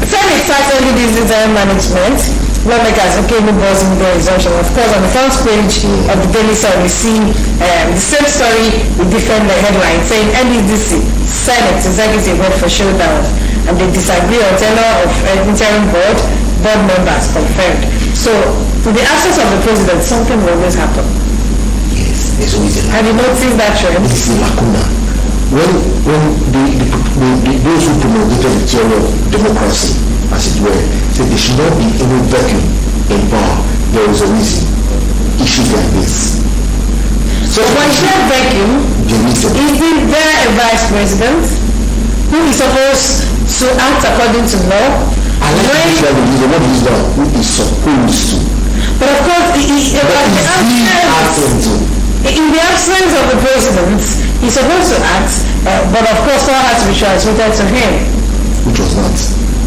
Senate starts only this interim management. Lawmakers okay no buzzing the resumption. Of course, on the front page of the Daily Sun, we see the same story with different headline saying NDDC Senate Executive went for showdown and they disagree on tenure of interim board members confirmed. So, with the absence of the president, something will always happen. Yes, there's always a Have you noticed that trend? This is a lacuna. When those who promulgated the theory of democracy, as it were, said there should not be any vacuum in power, there is a reason. Issues like this. So when you have vacuum, isn't there a vice president who is supposed to act according to law? I like to use the word use law, who is supposed to. But of course, in the absence of the president, he's supposed to act, but of course, power has to be transmitted to him. Which was not.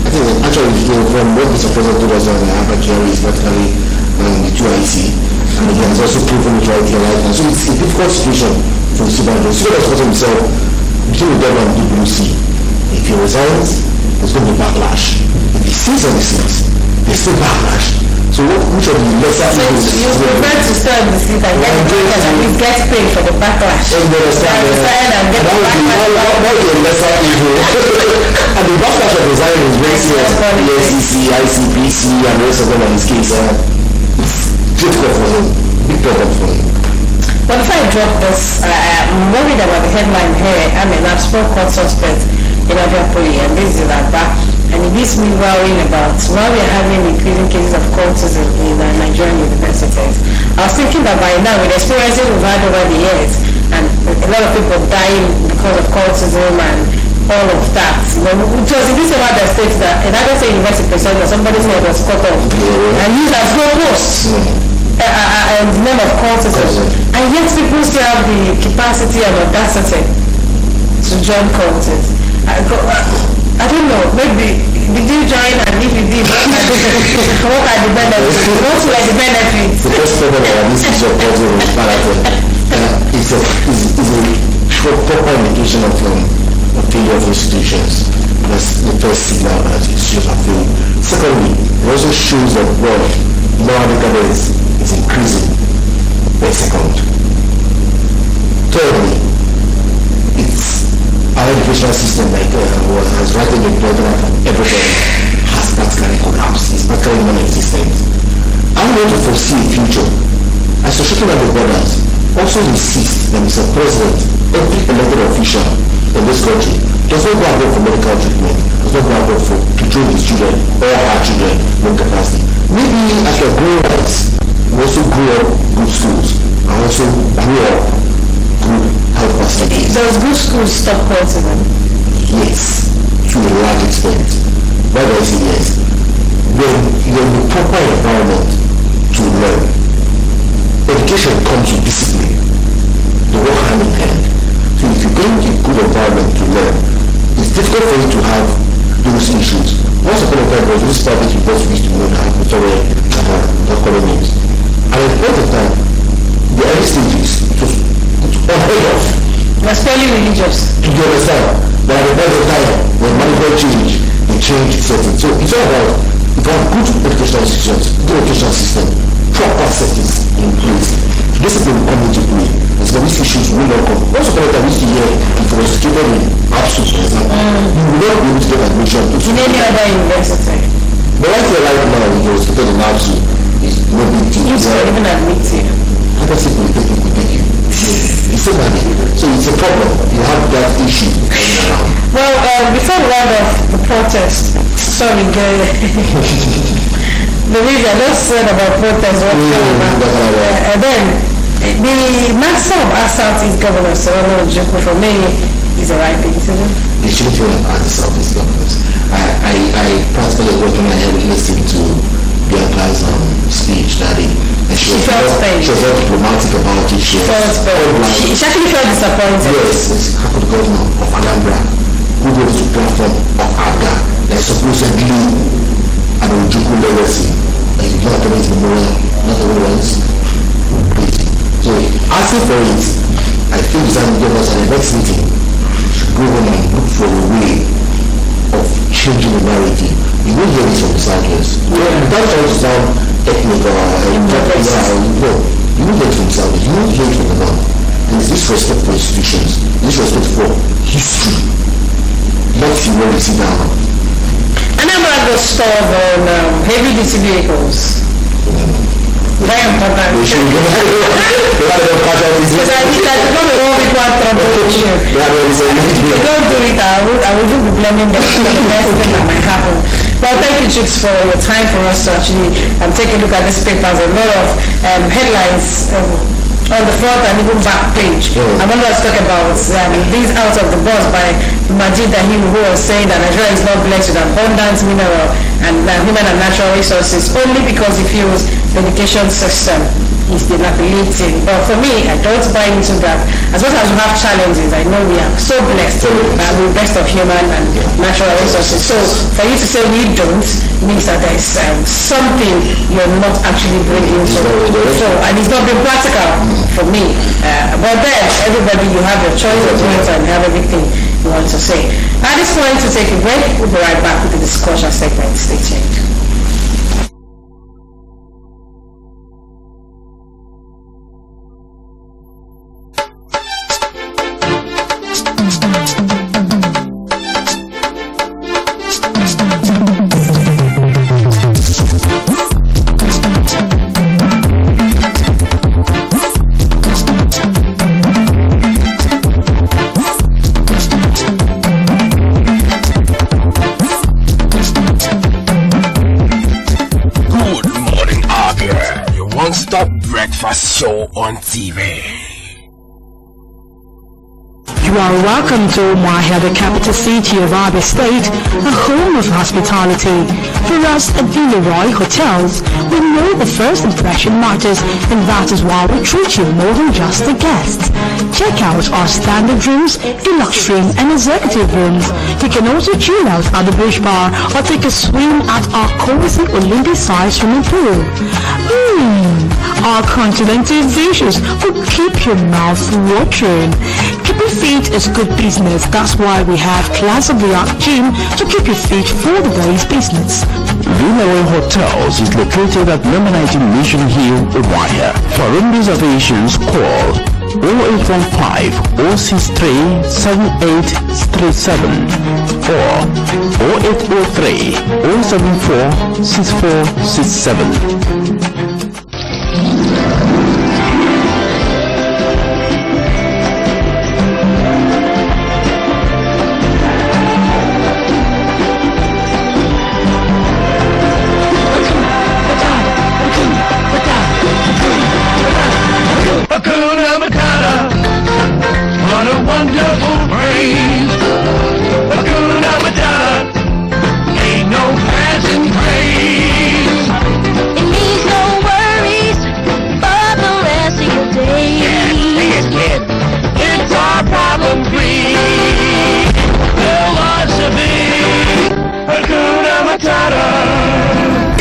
I think actually, from what Mr. President told us on the Abia Jerry is practically the 2IC, and he has also proven it right here right now. So it's a difficult situation for the Subaru. So he has himself between the devil and the blue sea. If he resigns, there's going to be backlash. If he stays on the seat, there's still backlash. So which of the lesser evils? You prefer to stay on the seat and get backlash and he gets paid for the backlash. And you understand that would be a lesser evil. And the backlash of resigning is very serious. The SEC, ICPC, and the rest of them in his case, it's difficult for him. Big problem for him. But if I drop this, I'm worried about the headline here. I'm an absent court suspect in Abia, and this is Abia. And it gives me worrying about why we are having increasing cases of cultism in Nigerian universities. I was thinking that by now, with the experiences we've had over the years, and a lot of people dying because of cultism and all of that, it was in this about the state that another university professor, somebody's head was cut off and used as goalposts. And the name of cultism. And yet people still have the capacity and audacity to join cultists. I don't know, maybe did you join and if you did, what are the benefits? What were the benefits? The first problem of this is your culture of marathon. It's a proper indication of failure of institutions. That's the first signal that institutions are failing. Secondly, it also shows that moral decadence is increasing per second. Thirdly, it's our educational system has rightly been pointed out that everybody has practically collapsed. It's practically non-existent. I'm going to foresee a future as the shutting of the borders also insists that Mr. President, every elected official in this country does not go abroad for medical treatment, does not go abroad to train his children or her children in capacity. Maybe as we are growing up, we also grow up good schools and also grow up good health facilities. Does good schools stop cultism? Yes, to a large extent. Why do I say yes? When you're in the proper environment to learn, education comes with discipline. They work hand in hand. So if you go into a good environment to learn, it's difficult for you to have those issues. Once upon a time, there was this private report we used to know that happened somewhere not calling names. And at the point of time, the early stages, it was unheard of. It was fairly religious. Do you understand? But at the point of time, when management changed, they change the setting. So it's all about if you have good educational institutions, good educational system, proper settings in place, discipline will come into play. There's no these issues will not come. Also, I used to hear if you were educated in Absus, for example, you will not be able to get admission to in any other university. But what you're right now, if you're educated in Absus, is no big deal. You should even admit it. That's it, we take you. It's so bad. So it's a problem. You have that issue around. Well, before we round off the protest, sorry, the reason I just said about protest, and then the master of our Southeast governor, Solomon Ojukwu, for me, is the right thing to do. You shouldn't feel like as the Southeast governors. I practically worked on my head listening to Bianca's speech that day. And she was very diplomatic about it. She actually felt disappointed. Yes, how could the governor of Anambra, who goes to platform of Abia, that supposedly an Ojukwu legacy, that you don't have to memorial, not the ones. So asking for it, I think the Southern governors at the next meeting should go home and look for a way of changing the narrative. You won't hear this from the Southwest. Without trying to sound ethnic or no, you won't hear it from the Southwest. You won't hear it from the North. There is this respect for institutions, this respect for history. Not if you want to sit down. Anambra got stalled on heavy duty vehicles. Very important. Because I think that the people are transportation. If they don't do it, I will be blaming them for the best thing that might happen. Well, thank you, Chicks, for your time for us to actually take a look at these papers. A lot of headlines on the front and even back page. I want us to talk about these out of the box by Majid Dahim, who was saying that Nigeria is not blessed with abundant mineral and human and natural resources only because it feels the education system is dilapidating. But for me, I don't buy into that. As much as we have challenges, I know we are so blessed with the best of human and natural resources. So for you to say we don't means that there is something you're not actually bringing to so, and it's not been practical for me. But then everybody, you have your choice of words and you have everything you want to say. At this point, to take a break, we'll be right back with the discussion segment. Stay tuned. Breakfast show on TV. You are welcome to Umuahia, the capital city of Abia State, a home of hospitality. For us at Leroy Hotels, we know the first impression matters, and that is why we treat you more than just a guest. Check out our standard rooms, deluxe room, and executive rooms. You can also chill out at the beach bar or take a swim at our cozy Olympic-sized swimming pool. Our continental dishes will keep your mouth watering. Keeping fit is good business. That's why we have class-of-the-art gym to keep you fit for the day's business. Leroy Hotels is located at number 19 Mission Hill, Umuahia. For room reservations, call 0815 063 7837 or 0803 074 6467.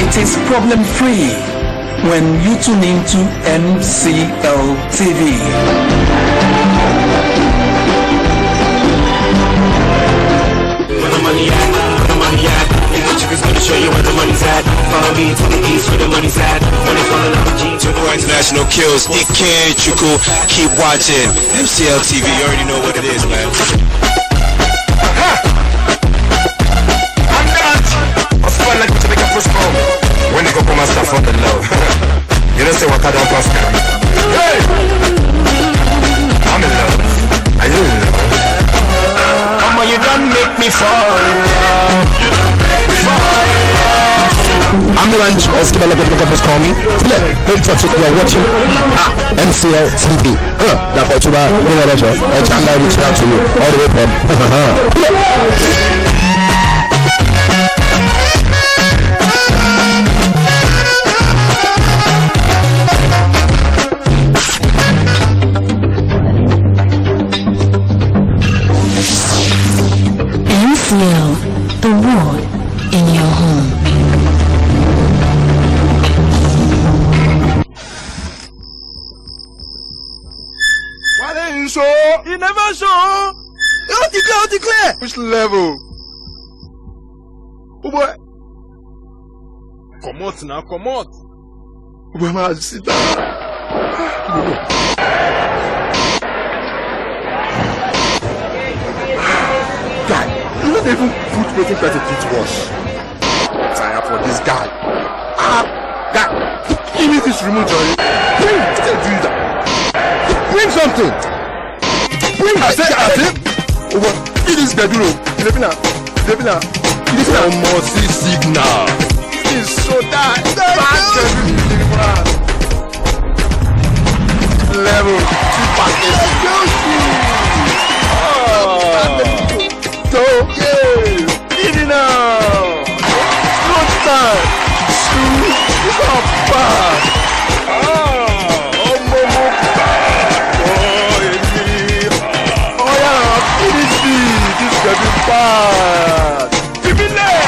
It is problem-free when you tune into MCL TV. me to the east where the money's at. Money falling out of jeans. To more international kills, Ike Chuku. Keep watching MCL TV. You already know what it is, man. I feel like to make a first call. When they go for my stuff on the low. You don't say what I don't pass. Hey! I'm in love. Are you in love? Come on, you don't make me fall in love. You don't make me fall in love. I'm the lunch of the developers call me. Hey, touch it, you're watching MCL TV. That's what you are. You know that, I'm going to reach out to you all the way from. MCL, the world in your home. Why didn't you show? You never show. You declare. Which level? Oh boy. Come out now, come out. Oh boy, man, sit down. You don't even put waiting for the teach wash. Tire for this guy. Guy, give me this remote, Johnny. Bring, do that. Bring something. Bring. I said. Oh, what? It is bedroom. Devina. It is a mercy signal. It is so that. Level. So, yeah, eat it now. Good time. It's not bad. Oh, yeah, finish this. This is gonna be bad. Give me that,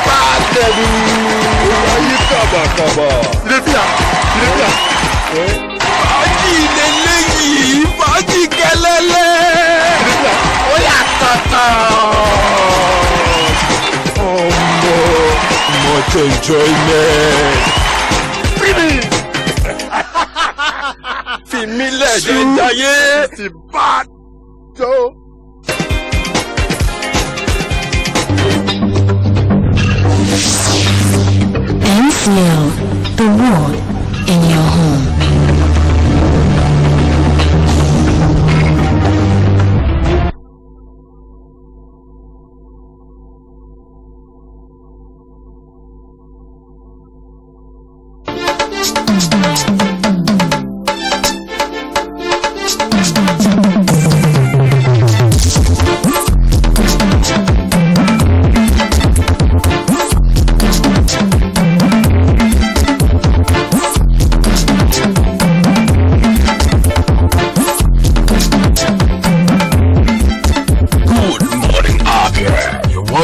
bad devil. You come. Fàájì kẹlẹlẹ. Ó yà tata. Much enjoyment. Fi mí lẹ̀ jẹ́ jayé. Ti bá tó. MCL, the world in your home.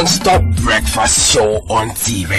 Stop breakfast show on TV.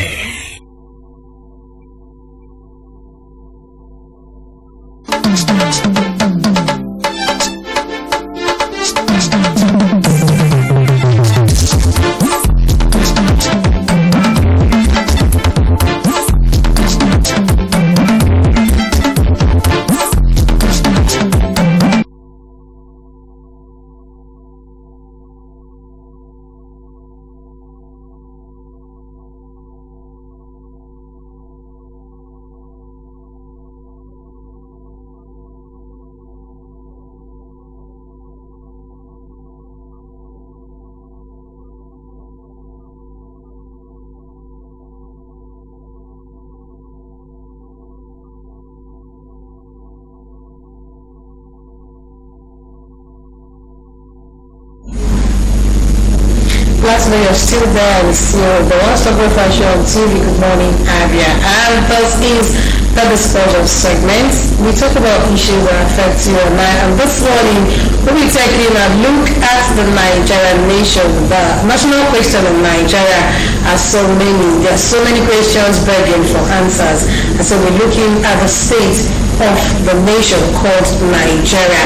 Last night you're still there with the one-stop refresher on TV. Good morning, Abia. And this is the disclosure segment. We talk about issues that affect you and I. And this morning we'll be taking a look at the Nigerian nation. The national question of Nigeria has so many. There are so many questions begging for answers. And so we're looking at the state of the nation called Nigeria.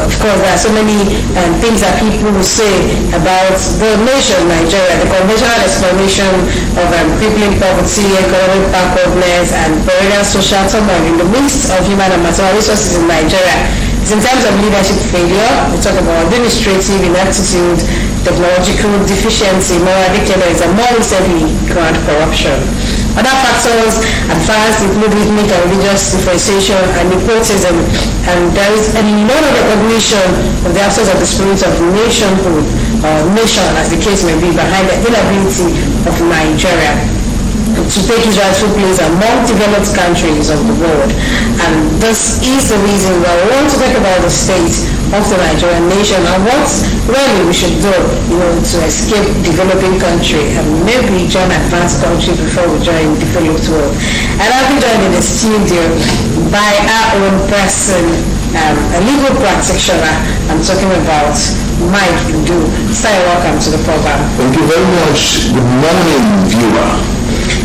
Of course, there are so many things that people will say about the nation Nigeria. The conventional explanation of crippling poverty, economic backwardness, and perennial social turmoil in the midst of human and material resources in Nigeria. It's in terms of leadership failure. We talk about administrative ineptitude, technological deficiency, moral dictatorship, and more recently, grand corruption. Other factors advanced include ethnic and religious differentiation and nepotism, and there is a lot of recognition of the absence of the spirit of nationhood, or nation as the case may be, behind the inability of Nigeria to take its rightful place among developed countries of the world. And this is the reason why we want to talk about the state of the Nigerian nation and what really we should do, to escape developing country and maybe join advanced country before we join developed world. And I'll be joined in the studio by our own person, a legal practitioner. I'm talking about Mike Ndu. Sir, welcome to the program. Thank you very much. Good morning, viewer.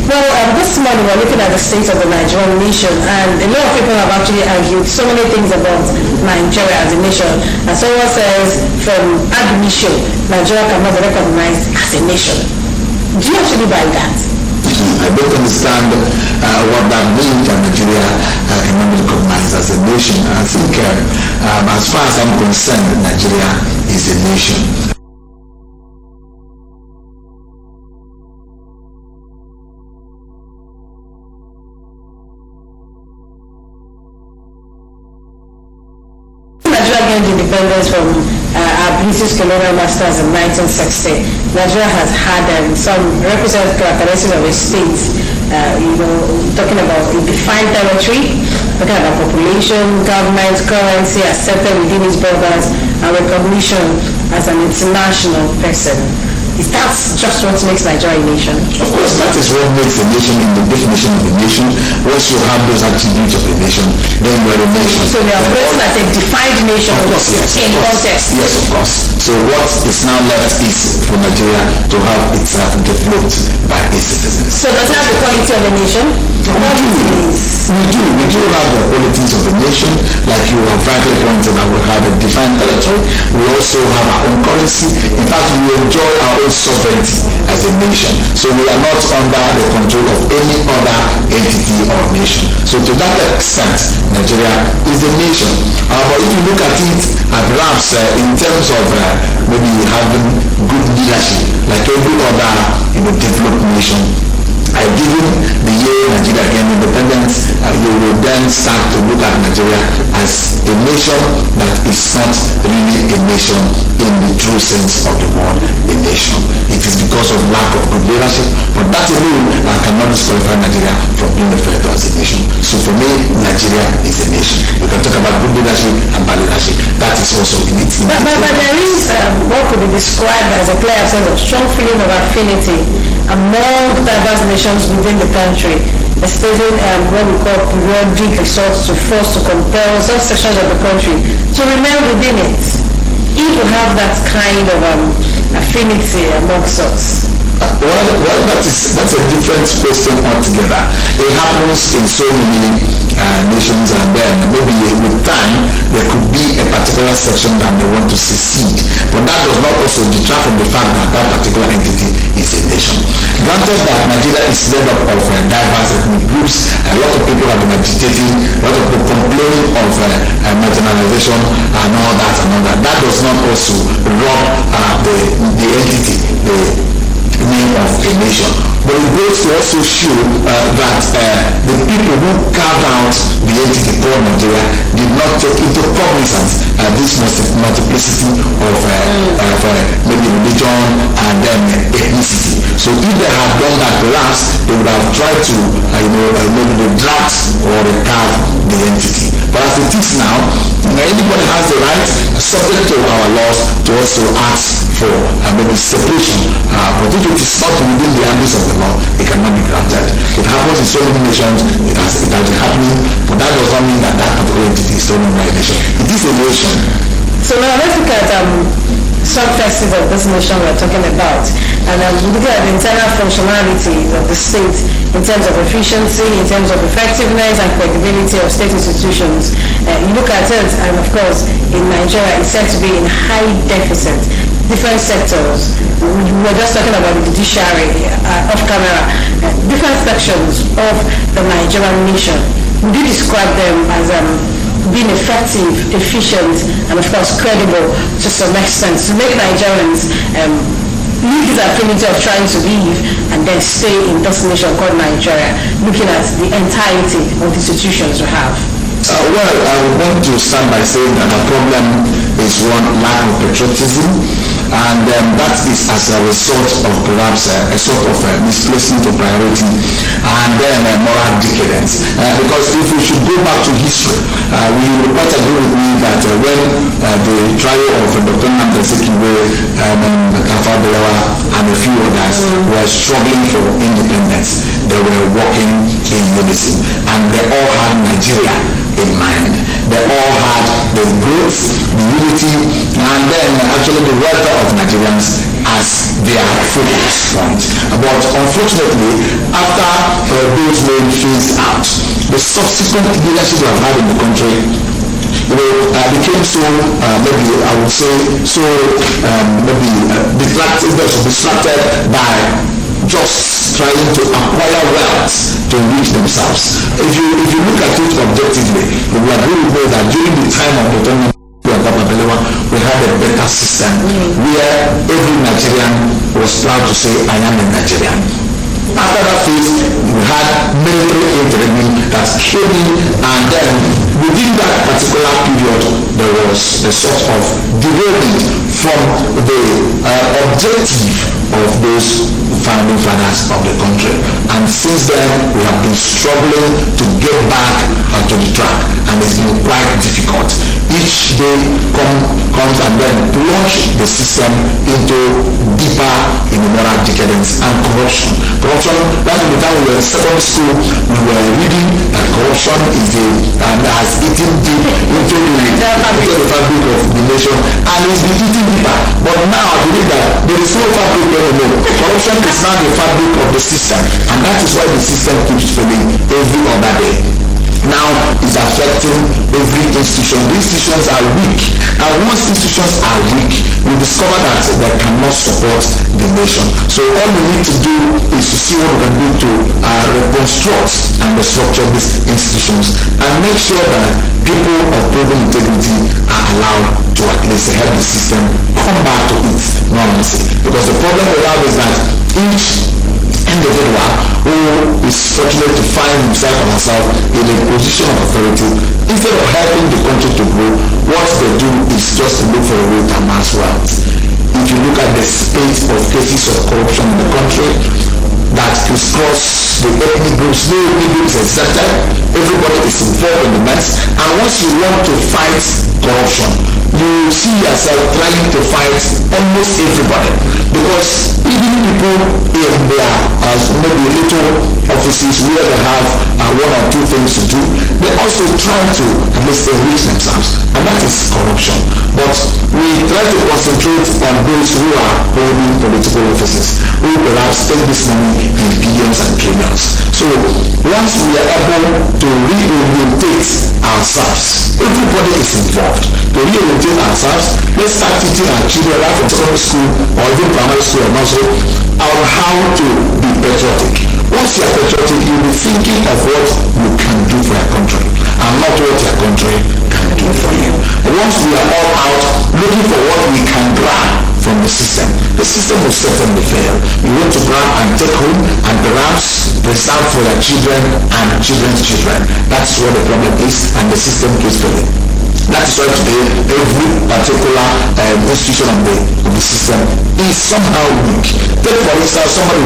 Well, this morning we're looking at the state of the Nigerian nation, and a lot of people have actually argued so many things about Nigeria as a nation. And someone says, from ab initio, Nigeria cannot be recognized as a nation. Do you actually buy that? I don't understand what that means that Nigeria cannot be recognized as a nation. I think, as far as I'm concerned, Nigeria is a nation. Nigeria gained independence from our British colonial masters in 1960. Nigeria has had some representative characteristics of a state, talking about a defined territory, talking about population, government, currency accepted within its borders, and recognition as an international person. Is that just what makes Nigeria a nation? Of course, that is what makes a nation in the definition of a nation. Once you have those attributes of a nation, then you are a nation. So we are operating as a defined nation, of course, yes, in context. Yes, of course. So what is now left is for Nigeria to have itself developed by its citizens. So does it have the quality of a nation? We do have the qualities of a nation, like you have rightly pointed out. We have a defined territory. We also have our own currency. In fact, we enjoy our own sovereignty as a nation. So we are not under the control of any other entity or nation. So to that extent, Nigeria is a nation. But if you look at it, perhaps in terms of maybe having good leadership, like every other developed nation, given the year Nigeria gained independence, you will then start to look at Nigeria as a nation that is not really a nation in the true sense of the word, a nation. It is because of lack of good leadership, but that alone cannot disqualify Nigeria from being referred to as a nation. So for me, Nigeria is a nation. We can talk about good leadership and bad leadership. That is also in it. But there is what could be described as a clear absence of strong feeling of affinity among diverse nations within the country, especially what we call periodic resorts to force to compel some sections of the country to remain within it. If we have that kind of affinity amongst us. Well, that's a different question altogether. It happens in so many nations, and then maybe with time there could be a particular section that they want to secede, but that does not also detract from the fact that that particular entity is a nation. Granted that Nigeria is made up of diverse ethnic groups, a lot of people have been agitating, a lot of people complaining of marginalization and all that. That does not also rob the entity, the name of a nation. But it goes to also show that the people who carved out the entity called Nigeria did not take into cognizance this multiplicity of maybe religion and then ethnicity. So if they had done that, perhaps they would have tried to maybe draft or carve the entity. But as it is now, anybody has the right, subject to our laws, to also ask for maybe separation. But if it is not within the ambit of the law, it cannot be granted. It happens in so many nations, it has been happening, but that does not mean that that particular entity is still in my nation. It is a nation. So now let's look at some facets of this nation we're talking about. And looking at the internal functionality of the state, in terms of efficiency, in terms of effectiveness and credibility of state institutions. You look at it, and of course, in Nigeria, it's said to be in high deficit. Different sectors. We were just talking about the judiciary off camera. Different sections of the Nigerian nation. Would you describe them as being effective, efficient, and of course credible to some extent to make Nigerians leave this affinity of trying to leave and then stay in this nation called Nigeria, looking at the entirety of the institutions we have? Well, I would want to start by saying that the problem is one lack of patriotism, and that is as a result of perhaps a sort of misplacement of priority and then moral decadence. Because if we should go back to history, we will quite agree with me that when the trial of Dr. Nnamdi Azikiwe, Tafawa Balewa, and a few others were struggling for independence, they were working in unison, and they all had Nigeria in mind. They all had the growth, the unity, and then actually the welfare of Nigerians as their focus point. But unfortunately, after those men phased out, the subsequent leadership we have had in the country became so, maybe I would say, so distracted by just trying to acquire wealth to enrich themselves. If you look at it objectively, you will agree with me that during the time of the we had a better system where every Nigerian was proud to say, I am a Nigerian. After that phase, we had military intervention that came in, and then within that particular period, there was a sort of derailment from the objective of those founding fathers of the country. And since then, we have been struggling to get back to the track, and it's been quite difficult. Each day comes and then plunge the system into deeper immoral decadence and corruption. That's the time we were in secondary school, we were reading that corruption has eaten deep into the fabric of the nation, and it's been eating deeper. But now I believe that there is no fabric anymore. Corruption is now the fabric of the system, and that is why the system keeps failing every other day. Now it's affecting every institution. The institutions are weak, and once institutions are weak, we discover that they cannot support the nation. So all we need to do is to see what we can do to reconstruct and restructure these institutions and make sure that people of proven integrity are allowed to at least help the system come back to its normalcy. Because the problem we have is that each individual who is fortunate to find himself or herself in a position of authority, instead of helping the country to grow, what they do is just to look for a way to amass wealth. If you look at the spate of cases of corruption in the country that crisscross the ethnic groups, no ethnic group is accepted, everybody is involved in the mess, and once you want to fight corruption, you see yourself trying to fight almost everybody, because even people in their maybe little offices where they have one or two things to do, they also try to at least enrich themselves, and that is corruption. But we try to concentrate on those who are holding political offices, who perhaps take this money in billions and trillions. So once we are able to reorientate ourselves, everybody is involved. To reorientate ourselves, let's start teaching our children right from secondary school or even primary school or nursery on how to be patriotic. Once you are patriotic, you'll be thinking of what you can do for your country and not what your country can do for you. And once we are all out looking for what we can grab from the system will certainly fail. You want to grab and take home and perhaps reserve for your children and children's children. That's what the problem is, and the system keeps failing. That is why today every particular institution of the system is somehow weak. Take for instance, somebody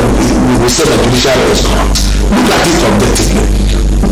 will say that judiciary is corrupt. Look at it objectively.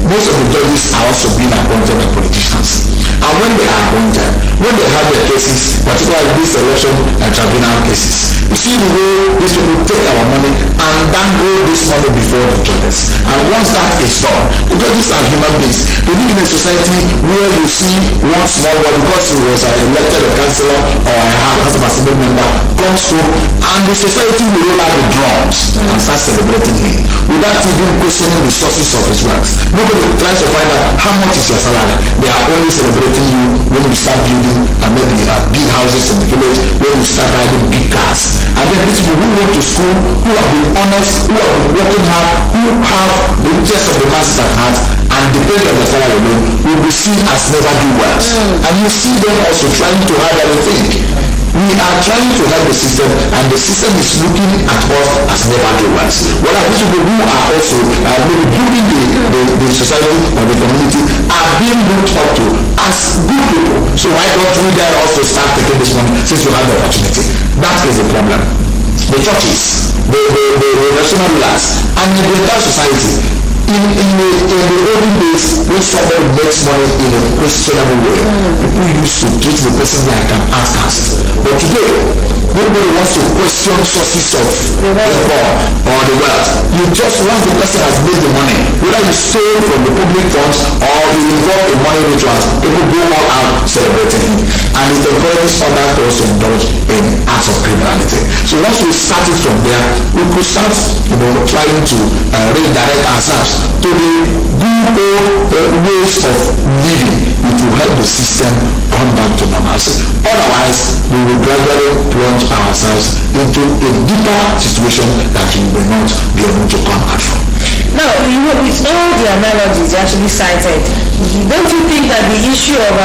Most of the judges are also being appointed by politicians. And when they are appointed, when they have their cases, particularly these election tribunal cases, you see the way these people take our money and dangle this money before the judges. And once that is done, the judges are human beings. They live in a society where you see one small one because he was elected a councillor or a House of Assembly member comes home and the society will roll out the drums and start celebrating him without even questioning the sources of his works. Nobody tries to find out how much is your salary. They are only celebrating you when you start building maybe big houses in the village, when you start riding big cars. And then these people who went to school, who have been honest, who have been working hard, who have the interest of the masses at heart, and depend on the salary alone, will be seen as never do worse. And you see them also trying to hide everything. We are trying to help the system, and the system is looking at us as never do worse. What are these people who are also maybe building the society or the community are being looked up to as good people? So why don't we then also start taking this money since we have the opportunity? That is the problem. The churches, the national rulers, and the entire society. In the olden days, when somebody makes money in a questionable way, people used to treat the person like an outcast. But today, nobody wants to question sources of the income or the wealth. You just, once the person has made the money, whether you stole from the public funds or you involve in money rituals, people go all out celebrating it. And it encourages others to also indulge in acts of criminality. So once we start it from there, we could start, trying to redirect ourselves to the good ways of living. It will help the system come back to normalcy. Otherwise, we will gradually plunge ourselves into a deeper situation that we will not be able to come out from. Now, with all the analogies you actually cited, don't you think that the issue of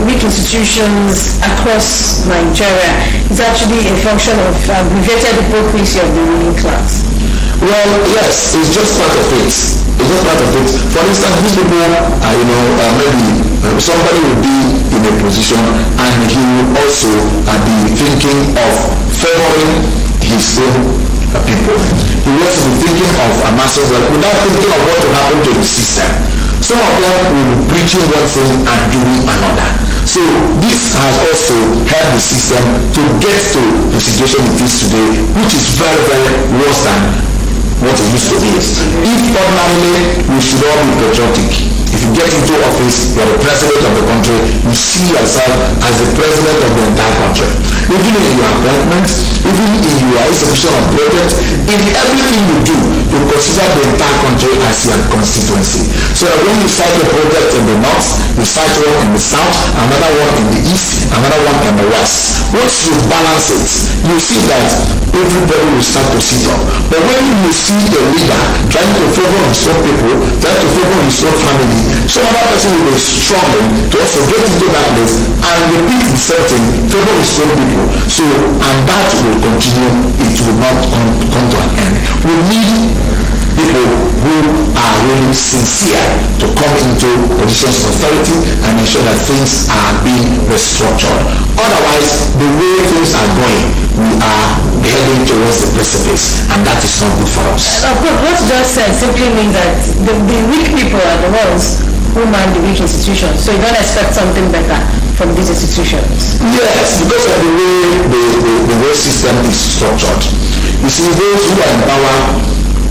weak institutions across Nigeria is actually a function of aggregated hypocrisy of the ruling class? Well, yes, it's just part of it. It's just part of it. For instance, these people, maybe somebody will be in a position and he will also be thinking of favoring his own people. He will also be thinking of amassing wealth without thinking of what will happen to the system. Some of them will be preaching one thing and doing another. So this has also helped the system to get to the situation it is today, which is very, very worse than what it used to be. If ordinarily we should all be patriotic. If you get into office, you are the president of the country, you see yourself as the president of the entire country. Even in your appointment, even in your execution of project, in everything you do, you consider the entire country as your constituency. So when you cite a project in the north, you cite one in the south, another one in the east, another one in the west. Once you balance it, you see that everybody will start to sit up. But when you see a leader trying to favor his own people, trying to favor his own family, some other person will be struggling to also get into that place and repeat the same thing, favor his own people. So, and that will continue, it will not come to an end. We need people who are really sincere to come into positions of authority and ensure that things are being restructured. Otherwise, the way things are going, we are heading towards the precipice, and that is not good for us. Of course, what you just said simply means that the weak people are the ones who man the weak institutions. So you don't expect something better from these institutions. Yes, because of the way the way system is structured. You see, those who are in power,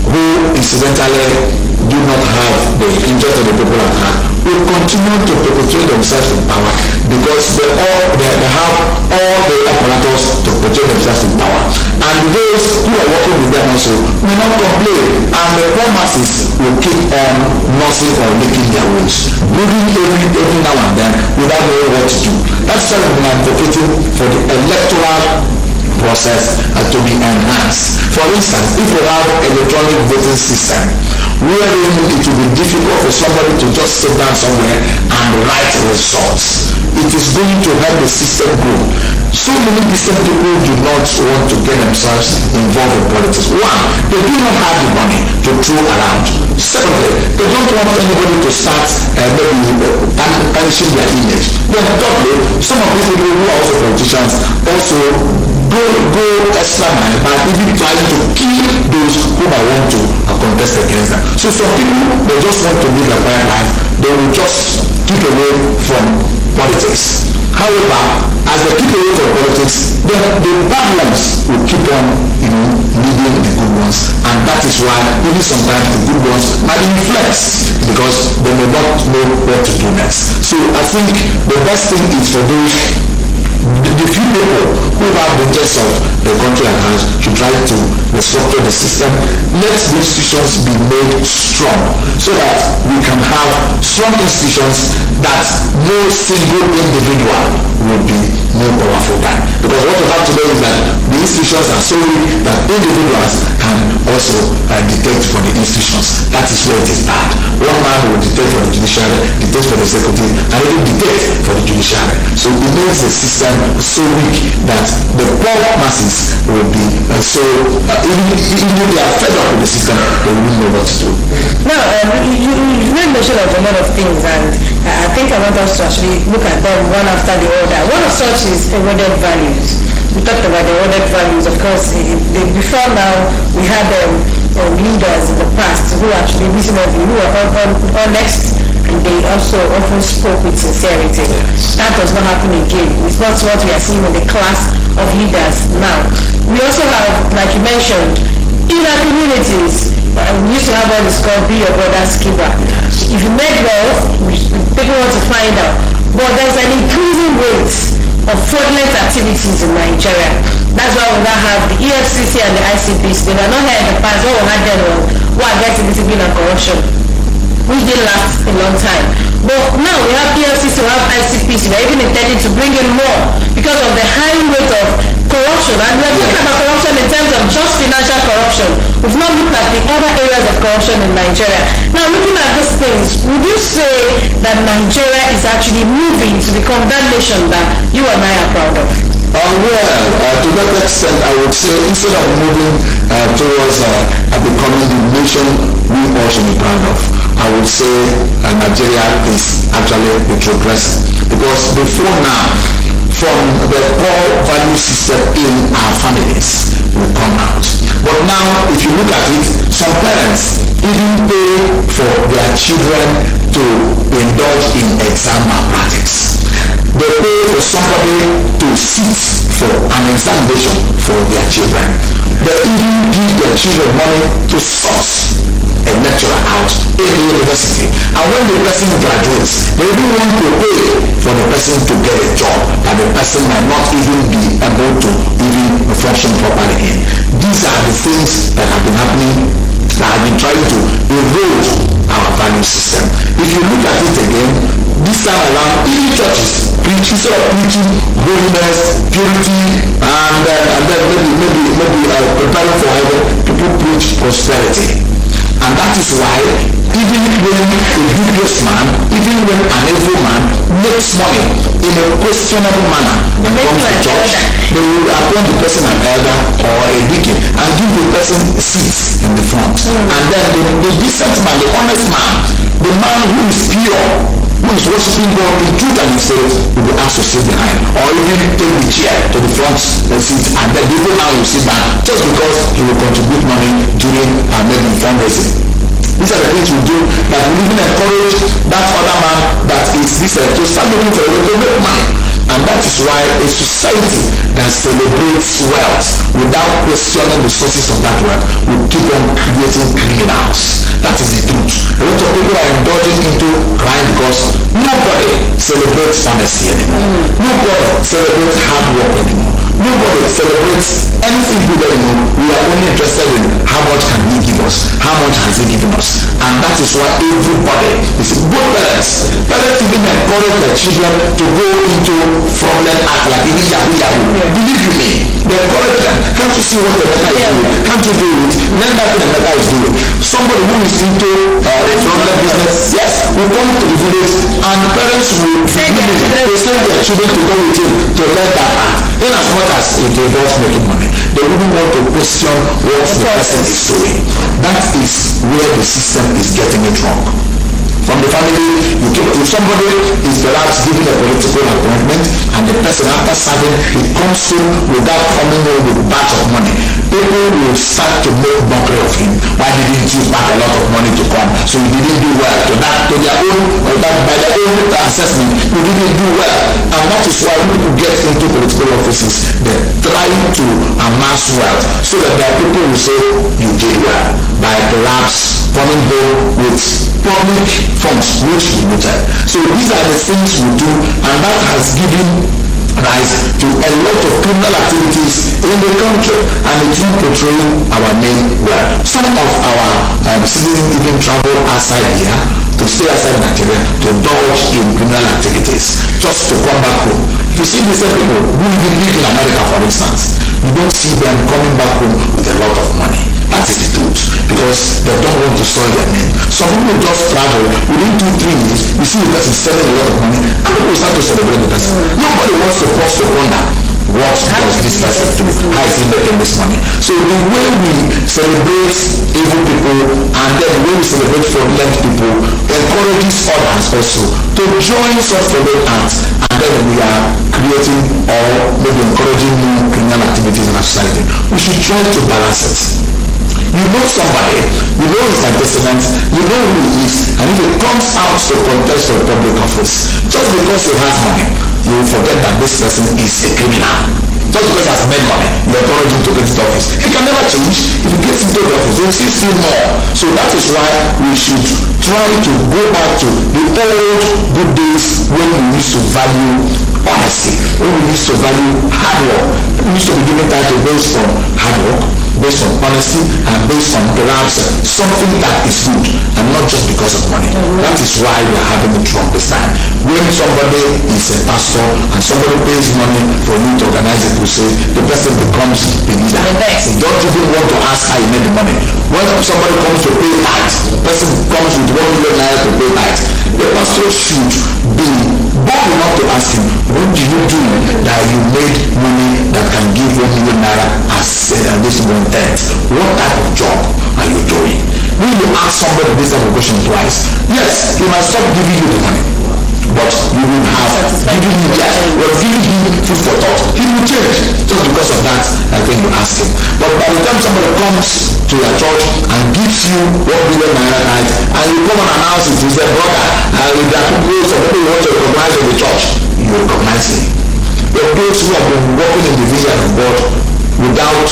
who incidentally do not have the interest of the people at heart, will continue to perpetuate themselves in power because they have all the apparatus to perpetuate themselves in power. And those who are working with them also may not complain, and the poor masses will keep on nursing or licking their wounds, moving every now and then without knowing what to do. That's why we are advocating for the electoral process to be enhanced. For instance, if we have electronic voting system, wherein it will be difficult for somebody to just sit down somewhere and write results, it is going to help the system grow. So many decent people do not want to get themselves involved in politics. One, they do not have the money to throw around. Secondly, they don't want anybody to start tarnishing their image. Then thirdly, some of these people who are also politicians also go extra mile by even trying to kill those who might want to contest against them. So some people, they just want to live a quiet life. They will just keep away from politics. However, as they keep away from politics, the bad ones will keep on, leading the good ones, and that is why even sometimes the good ones might influence because they may not know what to do next. So I think the best thing is for those the few people who have the interest of the country at hand to try to restructure the system. Let the institutions be made strong so that we can have strong institutions that no single individual will be more powerful than. Because what we have today is that the institutions are so weak that individuals can also dictate for the institutions. That is where it is bad. One man will dictate for the judiciary, dictate for the executive, and even dictate for the judiciary. So it makes the system so weak that the poor masses will be even if they are fed up with the system, they will know what to do. Now, you made mention of a lot of things, and I think I want us to actually look at them one after the other. One of such is eroded values. We talked about the eroded values. Of course, before now, we had leaders in the past who actually reasonably, who were honest, and they also often spoke with sincerity. That does not happen again. It's not what we are seeing in the class of leaders now. We also have, like you mentioned, in our communities, we used to have what is called be your brother's keeper. If you make wealth, people want to find out. But there's an increasing rate of fraudulent activities in Nigeria. That's why we now have the EFCC and the ICPC. They were not here in the past. What we had then was who are getting discipline and corruption, which didn't last a long time. But now we have EFCC, we have ICPC. We're even intending to bring in more because of the high rate of corruption. And we're talking about corruption in terms of just financial corruption. We've not looked at the other areas of corruption in Nigeria. Now, looking at these things, would you say that Nigeria is actually moving to become that nation that you and I are proud of? To that extent, I would say instead of moving towards becoming the nation we all should be proud of, I would say Nigeria is actually retrogressing. Because before now, from the poor value system in our families will come out. But now, if you look at it, some parents even pay for their children to indulge in exam malpractice. They pay for somebody to sit for an examination for their children. They even give their children money to source a lecturer out in the university. And when the person graduates, they even want to pay for the person to get a job that the person might not even be able to even function properly in. These are the things that have been happening, that have been trying to erode our value system. If you look at it again, this time around, even churches preach, instead of preaching holiness, purity, and then maybe preparing for heaven, people preach prosperity. And that is why even when a dubious man, even when an evil man makes money in a questionable manner and comes to church, they will appoint the person an elder or a deacon and give the person seats in the front. And then the decent man, the honest man, the man who is pure, who is worshiping God in truth and in spirit, will be asked to sit behind, or even take the chair to the front seat, and then the evil man will sit back just because he will contribute money during maybe fundraising. These are the things we do that we even encourage that other man that is this to start looking for a way to make money. And that is why a society that celebrates wealth without questioning the sources of that wealth will keep on creating criminals. That is the truth. A lot of people are indulging into crime because nobody celebrates honesty anymore. Nobody celebrates hard work anymore. Nobody celebrates anything good anymore. We are only interested in how much can he give us, how much has he given us. And that is why everybody is good parents. Parents even encourage their children to go into fraudulent act like even Yahoo. Believe you me, they encourage them. Can't you see what the Mecca is doing? Can't you do it? Learn that what the Mecca is doing. Somebody who is into fraudulent business, yes, will come to the village and the parents will send their children to go with him to learn that act. In as much as it involves making money, they wouldn't want to question what the person is doing. That is where the system is getting it wrong. From the family, if somebody is perhaps given a political appointment and the person after serving, he comes in without coming in with a batch of money, people will will start to make mockery of him. Why didn't you pack a lot of money to come? So you didn't do well. To their own, or that by their own assessment, you didn't do well. And that is why people get into political offices. They try to amass wealth so that their people will say you did well by perhaps coming home with public funds which we looted. So these are the things we do, and that has given rise to a lot of criminal activities in the country, and it will portray our name well. Some of our citizens even travel outside here to stay outside Nigeria to indulge in criminal activities just to come back home. You see these people who even live in America, for instance, you don't see them coming back home with a lot of money. That is the truth, because they don't want to soil their name. Some people just travel within 2-3 years. You see the person selling a lot of money, and people start to celebrate the person. Nobody wants to pause to wonder what does this person do? How is he making this money? So the way we celebrate evil people and then the way we celebrate fraudulent people encourages others also to join such fraudulent acts, and then we are creating or maybe encouraging new criminal activities in our society. We should try to balance it. You know somebody, you know his antecedents, you know who he is, and if he comes out to contest for a public office, just because he has money, you will forget that this person is a criminal. Just because he has made money, you encourage him to get into office. He can never change. If he gets into the office, he will still more. So that is why we should try to go back to the old good days when we used to value honesty, when we used to value hard work. We used to be given title based on hard work, based on honesty, and based on perhaps something that is good, and not just because of money. That is why we are having the Trump this time. When somebody is a pastor and somebody pays money for you to organize a crusade, the person becomes the leader. You don't even want to ask how you made the money. When somebody comes to pay tithes, the person comes with 1 million naira to pay tithes. The pastor should be bold enough to ask him, what do you do that you made money that can give 1 million naira as this 1/10? What type of job are you doing? When you ask somebody this type of question twice, yes, he might stop giving you the money, but you will have given him, yes, we're giving him food for thought. He will change just because of that. I think you ask him. But by the time somebody comes to your church and gives you 1 million naira tithe, and you come and announce it, you say, brother, if there are people who want to recognize in the church, you recognize him. But those who have been working in the vision of God without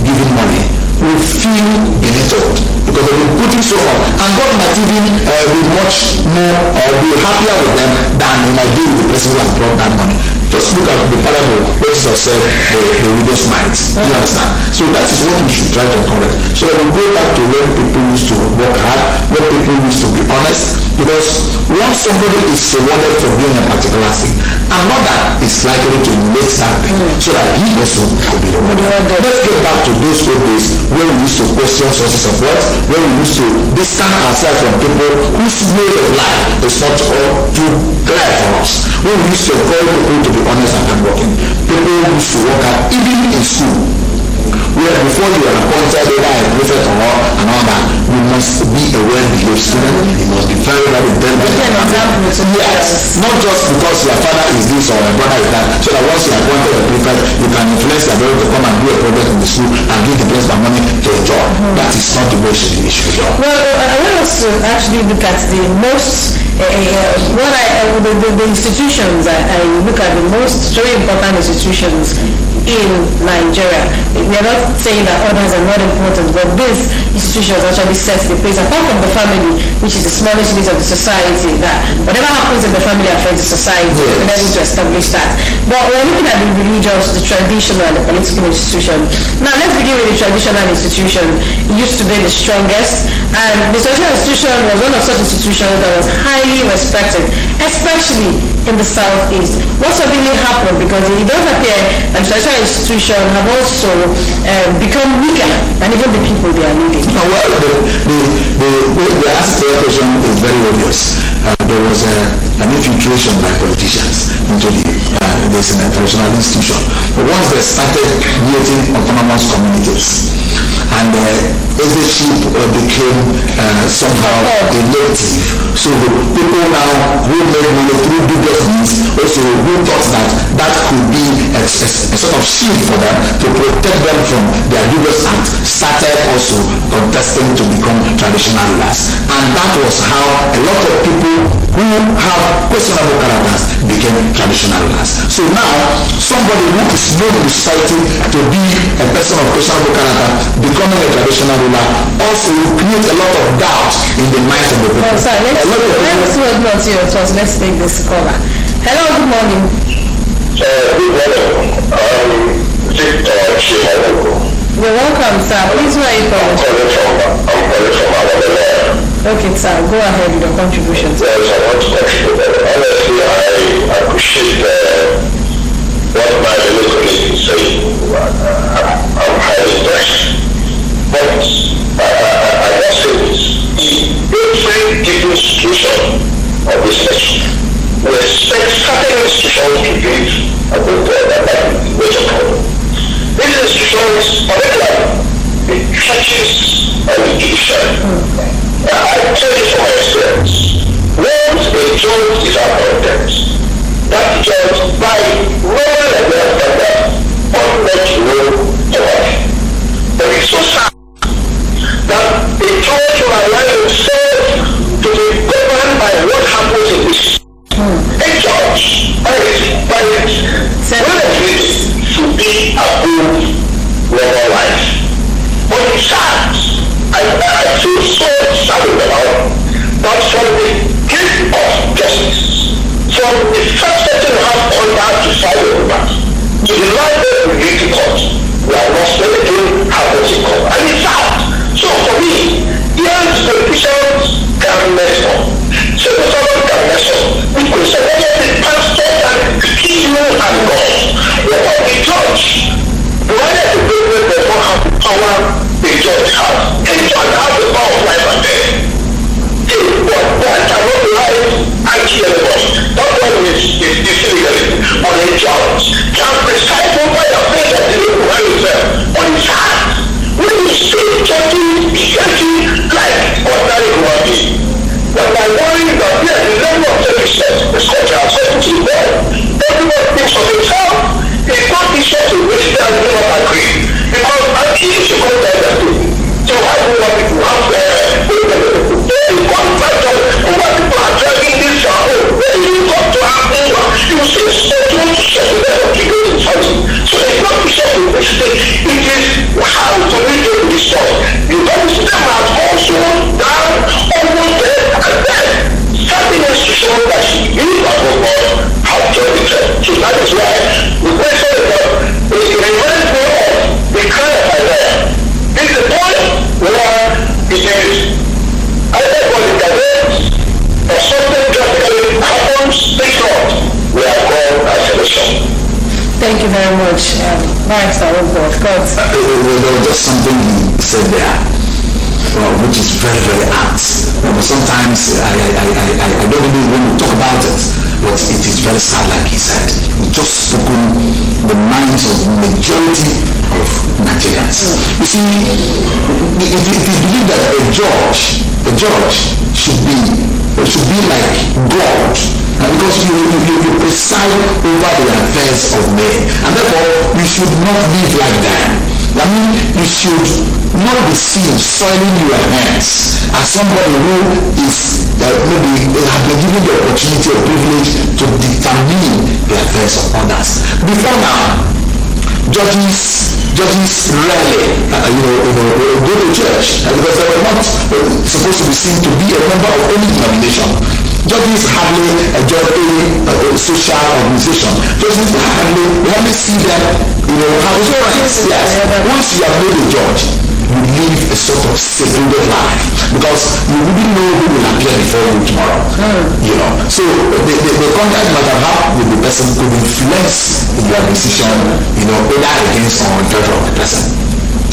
giving money will feel belittled because they've been putting so much, and God might even be much more or be happier with them than he might be with the person who has brought that money. Just look at the parable where Jesus said the widow's mite. You understand? So that is what we should try to encourage. So that we go back to when people used to work hard, when people used to be honest, because once somebody is rewarded for doing a particular thing, another is likely to emulate that thing so that he also could be rewarded. Let's get back to those old days where we used to question sources of wealth, where we used to distance ourselves from people whose way of life is not all too clear for us. When we used to encourage people to be honest and hardworking, people used to work out even in school, where before you are appointed either a prefect or and all that, you must be a well-behaved student. You must be very, very intelligent. Yes, not just because your father is this or your brother is that, so that once you are appointed a prefect, you can influence your brother to come and do a project in the school and give the principal money to enjoy. That is not the way it should be done. Well, I want us to actually look at the most the institutions. I look at the most very important institutions in Nigeria. We are not saying that others are not important, but these institutions actually set the pace, apart from the family, which is the smallest unit of the society, that whatever happens in the family affects the society. We're able to establish that. But we're looking at the religious, the traditional, and the political institution. Now let's begin with the traditional institution. It used to be the strongest, and the traditional institution was one of such institutions that was highly respected, especially in the southeast. What's really happened, because it does appear that traditional institutions have also become weaker than even the people they are leading. Well, the answer to your question is very obvious. There was an infiltration by politicians into this traditional institution. But once they started creating autonomous communities, and leadership became somehow elective. So people now who make money through business also who thought that could be a sort of shield for them to protect them from their dubious act started also contesting to become traditional rulers, and that was how a lot of people who have questionable characters became traditional rulers. So now somebody who is known in society to be a person of questionable character becoming a traditional ruler also will create a lot of doubt in the minds of the people. Oh, sorry, let's take this caller. Hello, good morning. Good morning. You're welcome, sir. Please, where are you calling? I'm calling from Abia. Okay, sir. Go ahead with your contributions. Yes, I want to contribute. Honestly, I appreciate what my little colleague is saying. I'm highly impressed. But I must say this. Every given situation of this nation, we expect certain institutions to give a good major problem. These institutions, particularly the churches and the judiciary, I tell you from my experience, once a judge is appointed, that judge, by rolling and left like that, ought not to roll to life. But it's so sad that a judge will allow himself to be governed by what happens in this. A judge, by its benefits, should be above normal life. But it's sad, I feel so sad about that from the gift of justice, from the first person who has contact to fight over that, to the life of the guilty court, we are not anything happens in court. And it's sad. So for me, yes, the politicians can mess up. So the someone can mess up. We could say that the pastor and the people and God. What about the judge? Why does the government does not have the power the judge has? The judge has the power of life and death. What cannot be life and kill anybody. That one is illegal. But the judge can preside over your face and deliver by himself. But it's hard. When you see judging like ordinary human being, but my worry is that yes, the level of selfishness is such a certainty there. Everyone thinks of himself. It's not easier to wish that they do not agree. Because I'm easy to go there and do. So I don't want people to have one factor of what people are driving this home. When you got to have over, you see so much to go in something. So it's not easier to wish it. It is how to reach the result. You don't step out also down, almost there, and then certain institutions that you have joined the church. So that is why the question is that it reminds me of the kind of idea. This is the point where it is either for the government or something drastically happens, take note. We are called isolation. Thank you very much. Thanks, I will go. Of course. There was just something he said there, which is very, very apt. Sometimes I don't really want to talk about it, but it is very sad, like he said. He just spoken the minds of the majority of Nigerians. You see, it is believed that a judge should be like God. Because you preside over the affairs of men, and therefore you should not live like that. I mean, you should not be seen soiling your hands as somebody who is maybe have been given the opportunity or privilege to determine the affairs of others. Before now, judges rarely go to church because they were not supposed to be seen to be a member of any denomination. Judges hardly join any social organization. Judges hardly, we only see them, have friends. Yes. Once you have made a judge, you live a sort of secluded life because you wouldn't know who will appear before you tomorrow. So the contact might have had with the person could influence your decision, whether against or in favor of the person.